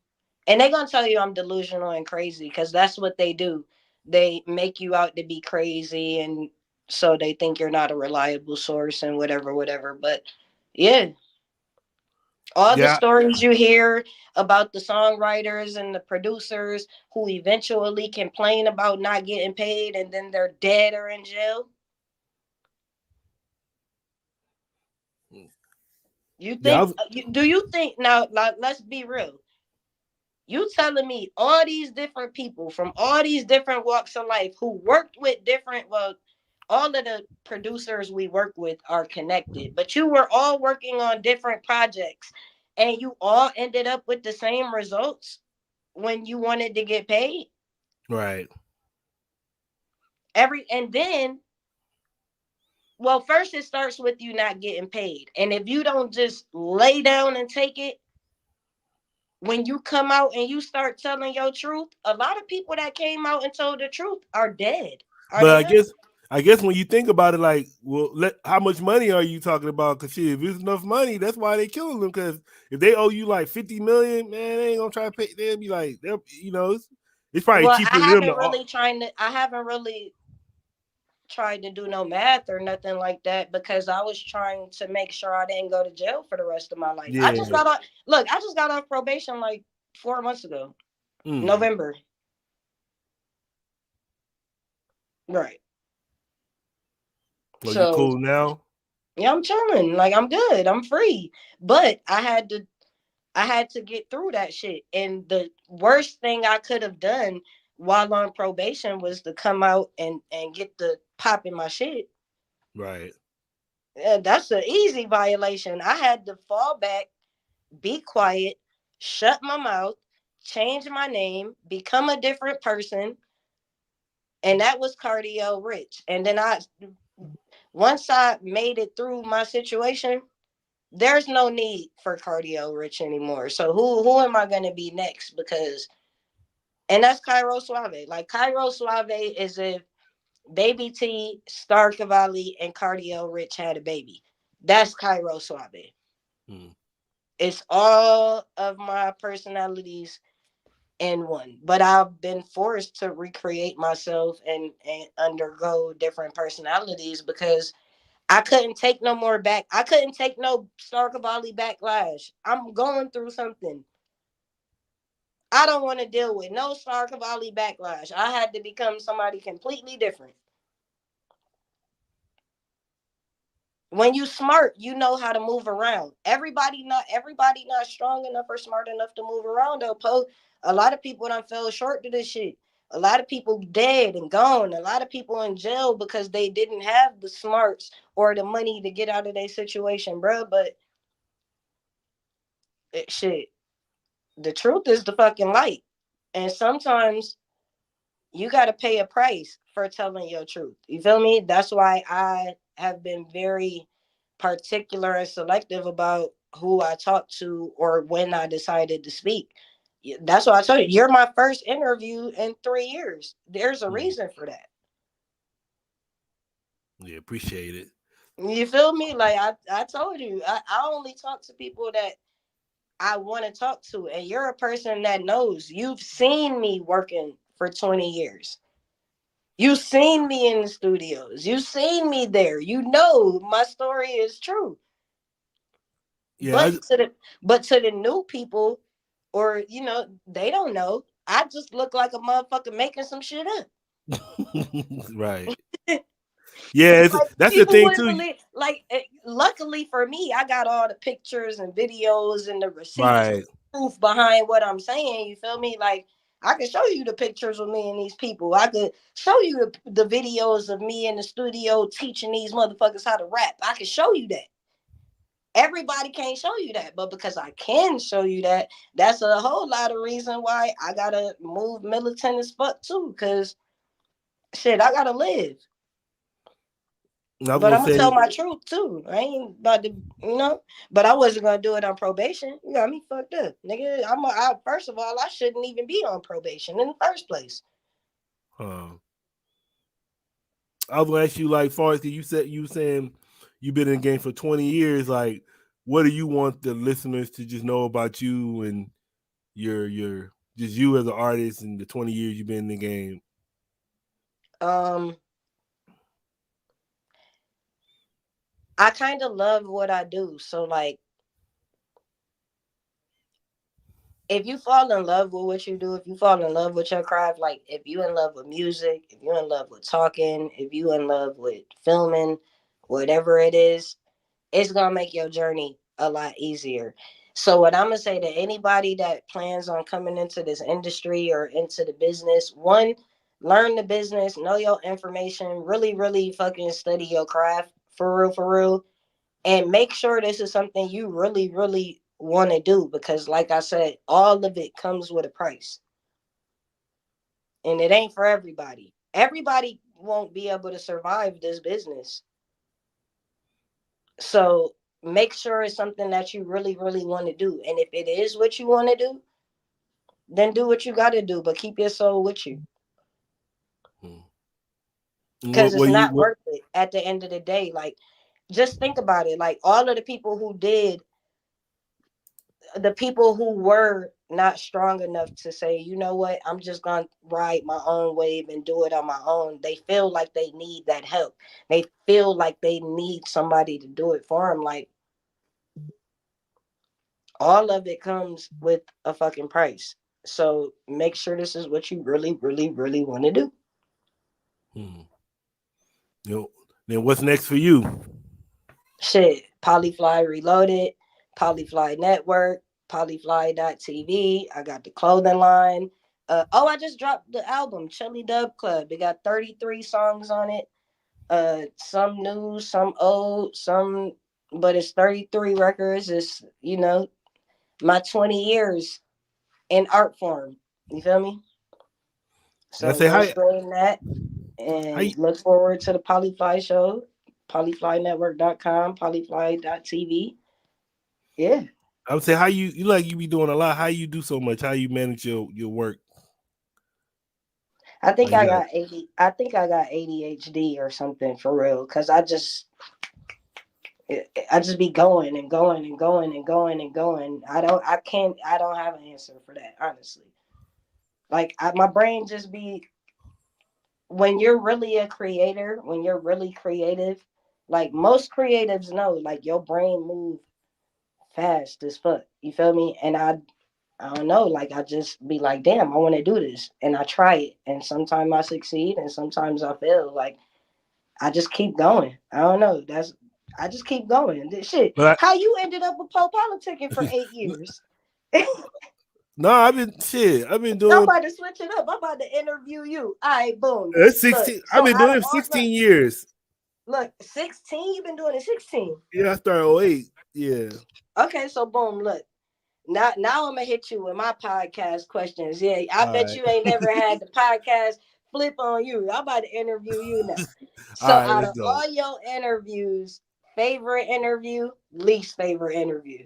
And they're gonna tell you I'm delusional and crazy because that's what they do. They make you out to be crazy, and so they think you're not a reliable source and whatever, whatever. But yeah, all the stories you hear about the songwriters and the producers who eventually complain about not getting paid and then they're dead or in jail. You think? Do you think now? Let's be real. You telling me all these different people from all these different walks of life who worked with different, well, all of the producers we work with are connected, but you were all working on different projects and you all ended up with the same results when you wanted to get paid?
Right.
And then, well, first it starts with you not getting paid. And if you don't just lay down and take it, when you come out and you start telling your truth, a lot of people that came out and told the truth are dead.
But I guess when you think about it, like, well, how much money are you talking about? Because if it's enough money, that's why they killing them. Because if they owe you like 50 million, man, they ain't gonna try to pay. They'll be like, it's probably cheaper
I
for them
I haven't really tried to do no math or nothing like that because I was trying to make sure I didn't go to jail for the rest of my life. Yeah. I just got off probation like 4 months ago. November. Right.
So you cool now?
Yeah, I'm chilling. Like, I'm good. I'm free. But I had to get through that shit. And the worst thing I could have done while on probation was to come out and get the pop in my shit.
Right.
Yeah, that's an easy violation. I had to fall back, be quiet, shut my mouth, change my name, become a different person. And that was Cardio Rich. And then once I made it through my situation, there's no need for Cardio Rich anymore. So who am I gonna be next? Because and that's Kairo Suave. Like Kairo Suave is if Baby T, Star Cavalli, and Cardio Rich had a baby. That's Kairo Suave.
Hmm.
It's all of my personalities in one. But I've been forced to recreate myself and undergo different personalities because I couldn't take no more back. I couldn't take no Star Cavalli backlash. I'm going through something. I don't want to deal with no Star Cavalli backlash. I had to become somebody completely different. When you smart, you know how to move around. Everybody not strong enough or smart enough to move around though. A lot of people done fell short to this shit. A lot of people dead and gone. A lot of people in jail because they didn't have the smarts or the money to get out of their situation, bro. But shit, the truth is the fucking light. And sometimes you got to pay a price for telling your truth. You feel me? That's why I have been very particular and selective about who I talk to or when I decided to speak. That's why I told you, you're my first interview in 3 years. There's a
Hmm.
reason for that.
Yeah, appreciate it.
You feel me? Like I told you, I only talk to people that I want to talk to. And you're a person that knows. You've seen me working for 20 years. You've seen me in the studios. You've seen me there. You know my story is true.
Yeah,
But to the new people, or they don't know. I just look like a motherfucker making some shit up.
right. Yeah,
Like
that's the
people
thing
wouldn't
too.
believe. Like, luckily for me, I got all the pictures and videos and the receipts,
Right.
proof behind what I'm saying. You feel me? Like I can show you the pictures of me and these people. I could show you the videos of me in the studio teaching these motherfuckers how to rap. I can show you that. Everybody can't show you that, but because I can show you that, that's a whole lot of reason why I gotta move militant as fuck too. Cause shit, I gotta live.
I was
But
gonna
I'm gonna tell
say,
my truth too. I ain't about to, But I wasn't gonna do it on probation. You got me fucked up, nigga. First of all, I shouldn't even be on probation in the first place.
uh, I was gonna ask you, like, far as you saying you've been in the game for 20 years. Like, what do you want the listeners to just know about you and your just you as an artist and the 20 years you've been in the game?
Um, I kind of love what I do. So like, if you fall in love with what you do, if you fall in love with your craft, like if you in love with music, if you in love with talking, if you in love with filming, whatever it is, it's gonna make your journey a lot easier. So what I'm gonna say to anybody that plans on coming into this industry or into the business, one, learn the business, know your information, really, really fucking study your craft for real, and make sure this is something you really, really want to do because, like I said, all of it comes with a price, and it ain't for everybody. Everybody won't be able to survive this business. So make sure it's something that you really, really want to do. And if it is what you want to do, then do what you got to do, but keep your soul with you
Hmm.
because it's not
What?
worth it at the end of the day. Like, just think about it. Like, all of the people who were not strong enough to say, you know what, I'm just going to ride my own wave and do it on my own. They feel like they need that help. They feel like they need somebody to do it for them. Like, all of it comes with a fucking price. So make sure this is what you really, really, really want to do.
Hmm. You know, then what's next for you?
Shit, Polyfly Reloaded, Polyfly Network, Polyfly.tv. I got the clothing line. I just dropped the album, Chili Dub Club. It got 33 songs on it. Some new, some old, some, but it's 33 records. It's, my 20 years in art form. You feel me?
And I
So
say
go
hi.
stream that
Hi.
and look forward to the Polyfly show, polyflynetwork.com, polyfly.tv. Yeah.
I would say how you like you be doing a lot. How you do so much? How you manage your work?
I think
You
I
got
got ADHD or something for real. Cause I just be going and going and going and going and going. I don't have an answer for that, honestly. Like my brain just be, when you're really a creator, when you're really creative, like most creatives know, like your brain move fast as fuck. You feel me? And I don't know, like I just be like, damn, I want to do this, and I try it, and sometimes I succeed, and sometimes I fail. Like I just keep going. I don't know. I just keep going. This shit.
but
How you ended up with PoPolitickin for 8 years?
no, I've been
I'm
doing
about to switch it up. I'm about to interview you. All right, boom.
it's
Look,
16. I've
so
been
out
doing
of
it
all,
16 years.
look, 16. You've been doing it 16.
Yeah, I started 08. Yeah.
Okay, so boom. Look, now I'm gonna hit you with my podcast questions. Yeah, I
All
bet
right.
you ain't never had the podcast flip on you. I'm about to interview you now.
All
So
right,
out
let's
of
go.
all your interviews, favorite interview, least favorite interview.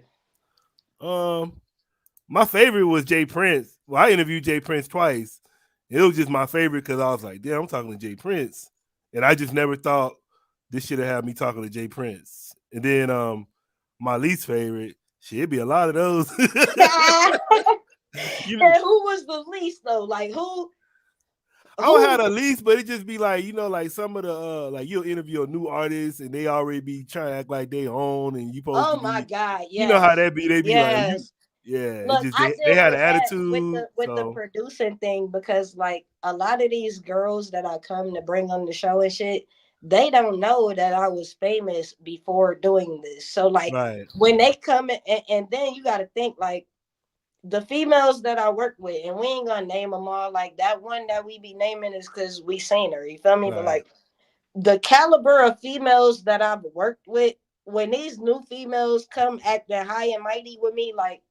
My favorite was Jay Prince. Well, I interviewed Jay Prince twice. It was just my favorite because I was like, damn, I'm talking to Jay Prince. And I just never thought this should have had me talking to Jay Prince. And then my least favorite, shit, it'd be a lot of those.
And who was the least though? Like who?
I don't have a least, but it just be like, like some of the like you'll interview a new artist and they already be trying to act like they own and you supposed
Oh
to
my
be,
God!
you know how
Yes,
that be. They be like,
yes.
yeah, it
Look,
just
I
they
deal
had an
with that
attitude.
with the
So
producing thing because like a lot of these girls that I come to bring on the show and shit, they don't know that I was famous before doing this. So like
right.
when they come in, and then you got to think like the females that I work with, and we ain't gonna name them all. Like that one that we be naming is because we seen her. You feel me? But
Right.
like the caliber of females that I've worked with, when these new females come acting high and mighty with me, like,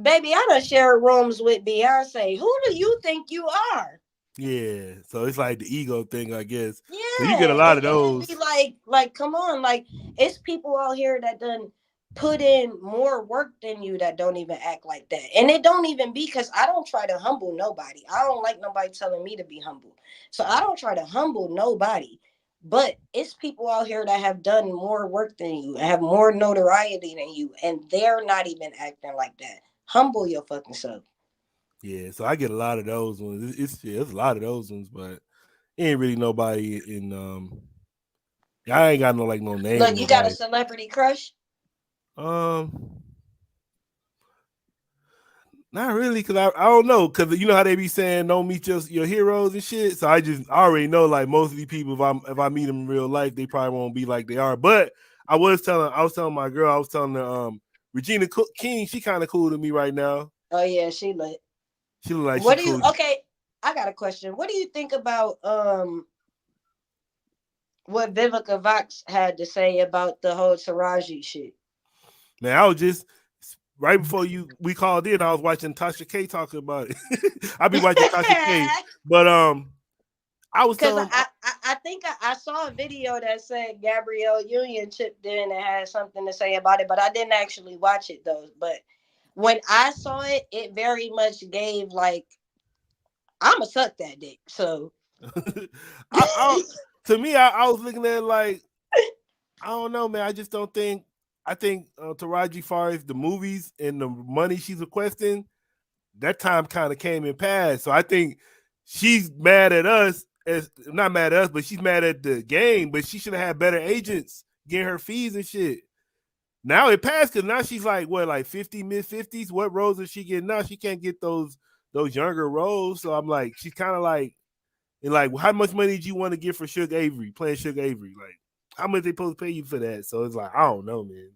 baby, I done shared rooms with Beyonce. Who do you think you are?
Yeah. So it's like the ego thing, I guess. So you get a
Yeah,
lot of
and it be
those.
like, come on, like it's people out here that done put in more work than you that don't even act like that, and it don't even be because I don't try to humble nobody. I don't like nobody telling me to be humble, so I don't try to humble nobody. But it's people out here that have done more work than you and have more notoriety than you, and they're not even acting like that. Humble your fucking self.
Yeah. So I get a lot of those ones. It's a lot of those ones, but ain't really nobody in I ain't got no like no name
Look, you got a
nobody.
celebrity crush?
Um Not really, cause I don't know, cause you know how they be saying don't meet your heroes and shit. So I already know like most of these people, if I meet them in real life, they probably won't be like they are. But I was telling my girl, I was telling her Regina King, she kind of cool to me right now.
Oh yeah, she lit.
She look like she
What do you
cool.
okay? I got a question. What do you think about what Vivica Vox had to say about the whole Taraji shit?
Man, I was just right before we called in, I was watching Tasha K talking about it. I be watching Tasha K, but I was
Because
telling
I think I saw a video that said Gabrielle Union chipped in and had something to say about it, but I didn't actually watch it though. But when I saw it, it very much gave like I'ma suck that dick. So
to me, I was looking at it like I don't know, man. I just don't think. I think Taraji, far as the movies and the money she's requesting, that time kind of came and passed. So I think she's mad at us. As not mad at us, but she's mad at the game. But she should have had better agents getting her fees and shit. Now it passed because now she's like what, like 50, mid-50s. What roles is she getting now? She can't get those younger roles. So I'm like, she's kind of like, and like, how much money do you want to get for Suge Avery playing Suge Avery? Like, how much they supposed to pay you for that? So it's like, I don't know, man.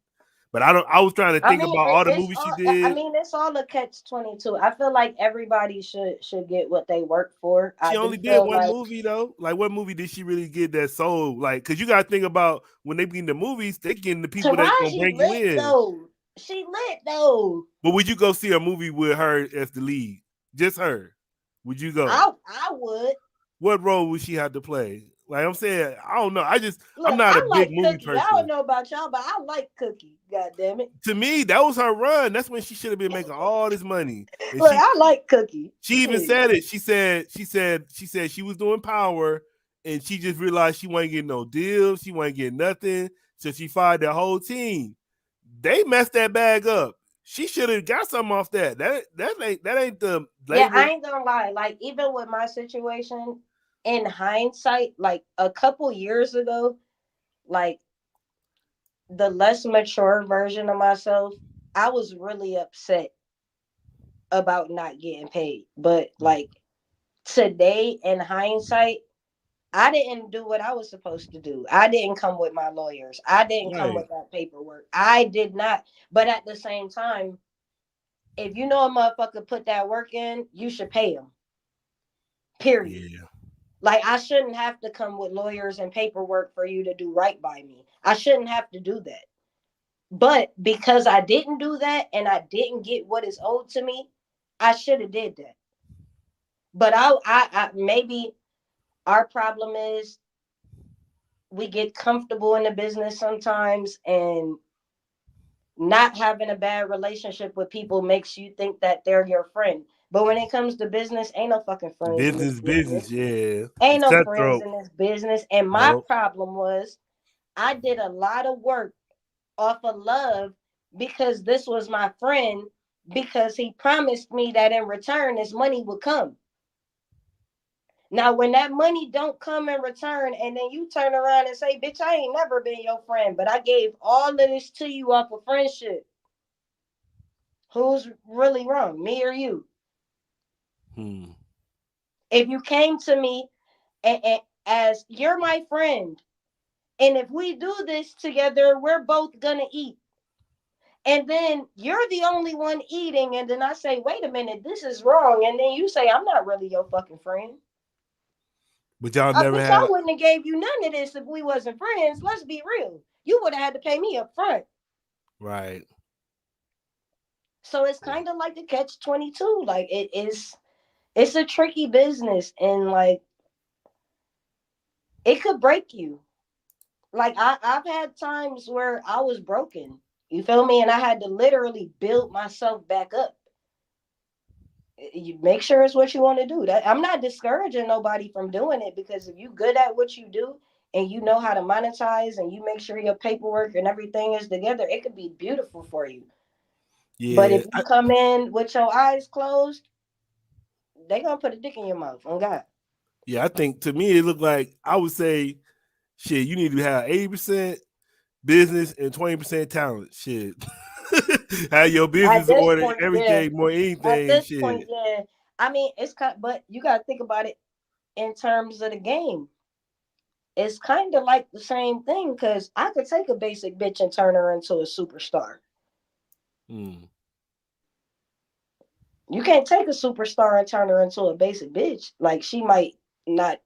But I was trying to
I
think
mean,
about all the
it's
movies she
all. I
did.
mean, it's all a catch-22. I feel like everybody should get what they work for.
She
I do
only did
feel
one
like
movie though. Like, what movie did she really get that sold? Like, because you got to think about when they be in the movies, they getting the people that's gonna
Taraji
bring you
lit
in.
though. She lit though.
But would you go see a movie with her as the lead? Just her? Would you go?
I would.
What role would she have to play? Like I'm saying, I don't know. I'm
Look,
not a
I
big
like
movie
Cookie. I
person.
don't know about y'all, but I like Cookie. God damn it.
To me, that was her run. That's when she should have been making all this money. And
Look, I like Cookie.
she even
Shit.
said it. She said she was doing Power, and she just realized she wasn't getting no deals. She wasn't getting nothing. So she fired that whole team. They messed that bag up. She should have got something off that. That ain't the
Yeah,
label.
I ain't gonna lie. Like, even with my situation, in hindsight, like a couple years ago, like the less mature version of myself, I was really upset about not getting paid. But like today, in hindsight, I didn't do what I was supposed to do. I didn't come with my lawyers. I didn't come
Right.
with that paperwork. I did not. But at the same time, if you know a motherfucker put that work in, you should pay him. Period.
Yeah.
Like, I shouldn't have to come with lawyers and paperwork for you to do right by me. I shouldn't have to do that. But because I didn't do that and I didn't get what is owed to me, I should have did that. But I maybe our problem is we get comfortable in the business sometimes, and not having a bad relationship with people makes you think that they're your friend. But when it comes to business, ain't no fucking friends in this
Business,
business.
yeah.
Ain't
It's
no friends
cutthroat.
in this business. And my
Nope.
problem was I did a lot of work off of love because this was my friend, because he promised me that in return his money would come. Now, when that money don't come in return, and then you turn around and say, bitch, I ain't never been your friend, but I gave all of this to you off of friendship. Who's really wrong, me or you? If you came to me and as you're my friend, and if we do this together, we're both gonna eat. And then you're the only one eating, and then I say, wait a minute, this is wrong. And then you say, I'm not really your fucking friend.
But y'all
I
never
bitch,
had
I wouldn't have gave you none of this if we wasn't friends. Let's be real. You would have had to pay me up front.
right.
So it's kind of like the catch-22. Like, it's a tricky business, and like it could break you. Like, I've had times where I was broken. You feel me? And I had to literally build myself back up. You make sure it's what you want to do. That I'm not discouraging nobody from doing it, because if you good at what you do and you know how to monetize and you make sure your paperwork and everything is together, it could be beautiful for you. But
Yeah.
if you come in with your eyes closed, they gonna put a dick in your mouth. On God.
Yeah, I think to me it looked like I would say, shit, you need to have 80% business and 20% talent. Shit. Have your
At
business
this
order
point, yeah.
everything, more
At
anything.
this point,
Shit.
yeah. I mean, it's kind, but you gotta think about it in terms of the game. It's kind of like the same thing, because I could take a basic bitch and turn her into a superstar. You can't take a superstar and turn her into a basic bitch. Like, she might not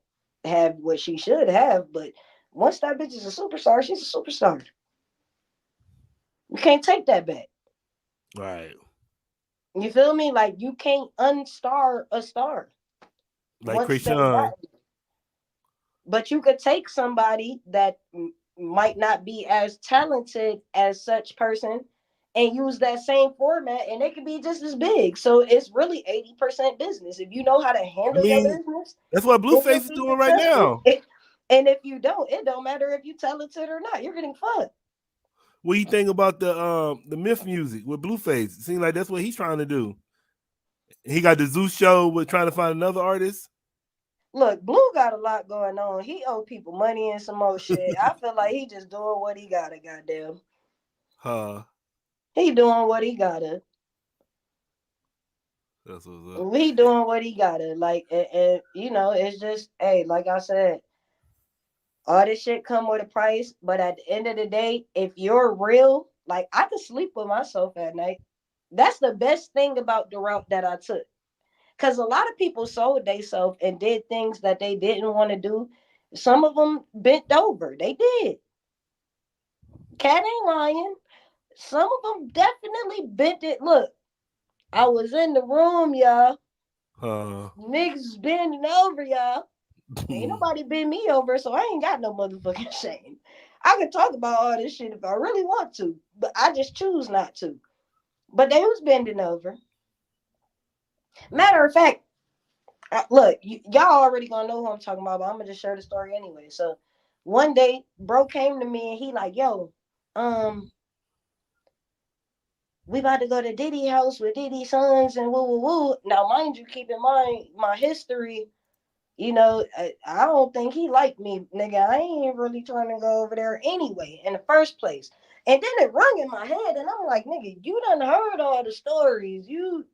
have what she should have, but once that bitch is a superstar, she's a superstar. You can't take that back.
Right.
You feel me? Like, you can't unstar a star
Like
once they
Krishan.
got it. But you could take somebody that might not be as talented as such person and use that same format, and it could be just as big. So it's really 80% business. If you know how to
I
handle your
mean,
business,
that's what
then you'll
Blueface is
be
doing right
successful.
now.
And if you don't, it don't matter if you talented or not. You're getting fucked.
What do you think about the myth music with Blueface? It seems like that's what he's trying to do. He got the Zeus show with trying to find another artist.
Look, Blue got a lot going on. He owe people money and some more shit. I feel like he just doing what he gotta, goddamn. He doing what he gotta.
That's what's up.
He doing what he gotta. Like, and you know, it's just, hey, like I said, all this shit come with a price. But at the end of the day, if you're real, like, I could sleep with myself at night. That's the best thing about the route that I took. Because a lot of people sold themselves and did things that they didn't want to do. Some of them bent over. They did. Cat ain't lying. Some of them definitely bent it. Look, I was in the room, y'all. Niggas bending over, y'all. Ain't nobody bend me over, so I ain't got no motherfucking shame. I can talk about all this shit if I really want to, but I just choose not to. But they was bending over. Matter of fact, look, y'all already gonna know who I'm talking about, but I'm gonna just share the story anyway. So one day, bro came to me and he like, yo, we about to go to Diddy house with Diddy sons and woo woo woo. Now, mind you, keep in mind my history. You know, I don't think he liked me, nigga. I ain't really trying to go over there anyway in the first place. And then it rung in my head, and I'm like, nigga, you done heard all the stories. You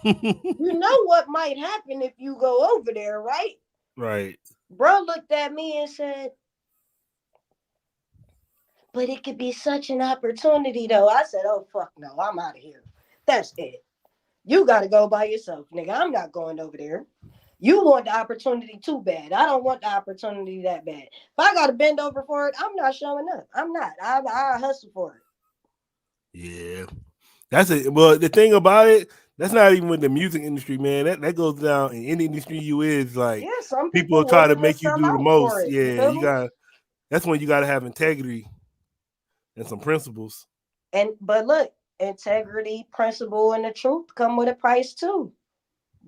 know what might happen if you go over there, right?
Right.
Bro looked at me and said, but it could be such an opportunity, though. I said, oh, fuck no, I'm out of here. That's it. You got to go by yourself, nigga. I'm not going over there. You want the opportunity too bad. I don't want the opportunity that bad. If I got to bend over for it, I'm not showing up. I'm not. I hustle for it.
Yeah. That's it. Well, the thing about it, that's not even with the music industry, man. That goes down in any industry you is. Like,
Yeah, some
people
people
try to
willing to
make you
sell
do the
out for
most.
it.
Yeah, you got. That's when you got to have integrity and some principles.
But look, integrity, principle, and the truth come with a price too.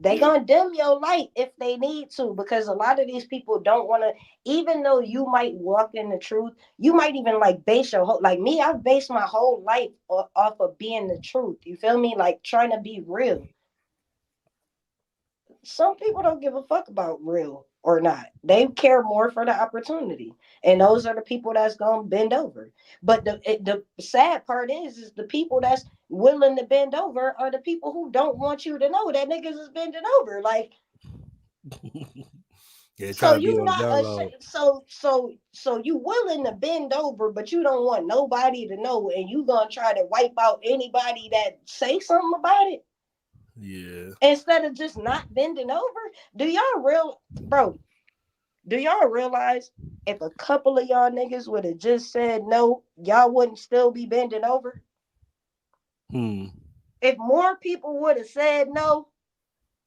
They gonna dim your light if they need to, because a lot of these people don't want to. Even though you might walk in the truth, you might even like base your whole, like me, I've based my whole life off of being the truth. You feel me? Like trying to be real. Some people don't give a fuck about real or not. They care more for the opportunity, and those are the people that's gonna bend over. But the sad part is the people that's willing to bend over are the people who don't want you to know that niggas is bending over. Like,
Yeah, try
so
to be
you
on the
not
down low.
so you willing to bend over, but you don't want nobody to know, and you gonna try to wipe out anybody that say something about it.
Yeah.
Instead of just not bending over. Do y'all realize if a couple of y'all niggas would have just said no, y'all wouldn't still be bending over? If more people would have said no,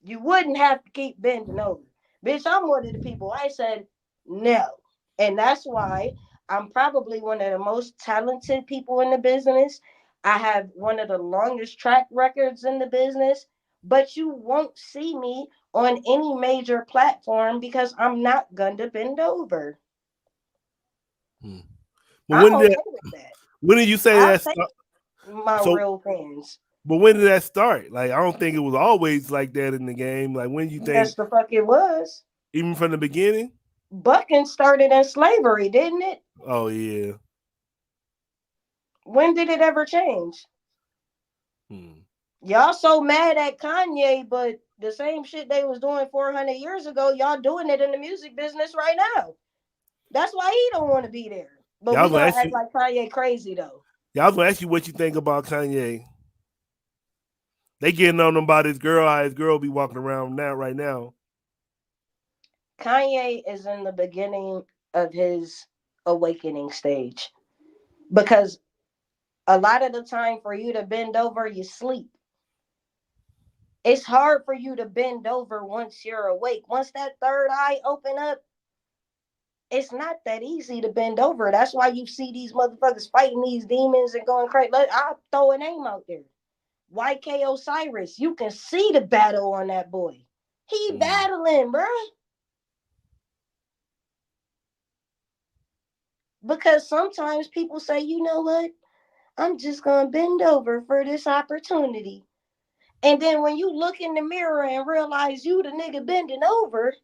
you wouldn't have to keep bending over. Bitch, I'm one of the people. I said no. And that's why I'm probably one of the most talented people in the business. I have one of the longest track records in the business, but you won't see me on any major platform because I'm not gonna bend over.
But
I'm okay with that.
when did you say
I'll
that?
take my
So,
real fans.
but when did that start? Like, I don't think it was always like that in the game. Like, when you think?
Yes, the fuck it was.
Even from the beginning?
Bucking started in slavery, didn't it?
Oh yeah.
When did it ever change? Y'all so mad at Kanye, but the same shit they was doing 400 years ago, y'all doing it in the music business right now. That's why he don't want to be there. But we gonna act like Kanye crazy though.
Y'all gonna ask you what you think about Kanye. They getting on him about his girl, how his girl be walking around now, right now.
Kanye is in the beginning of his awakening stage. Because a lot of the time for you to bend over, you sleep. It's hard for you to bend over once you're awake. Once that third eye open up, it's not that easy to bend over. That's why you see these motherfuckers fighting these demons and going crazy. I'll throw a name out there. YK Osiris. You can see the battle on that boy. He battling, bruh. Because sometimes people say, you know what? I'm just going to bend over for this opportunity. And then when you look in the mirror and realize you the nigga bending over,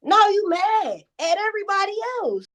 now you mad at everybody else.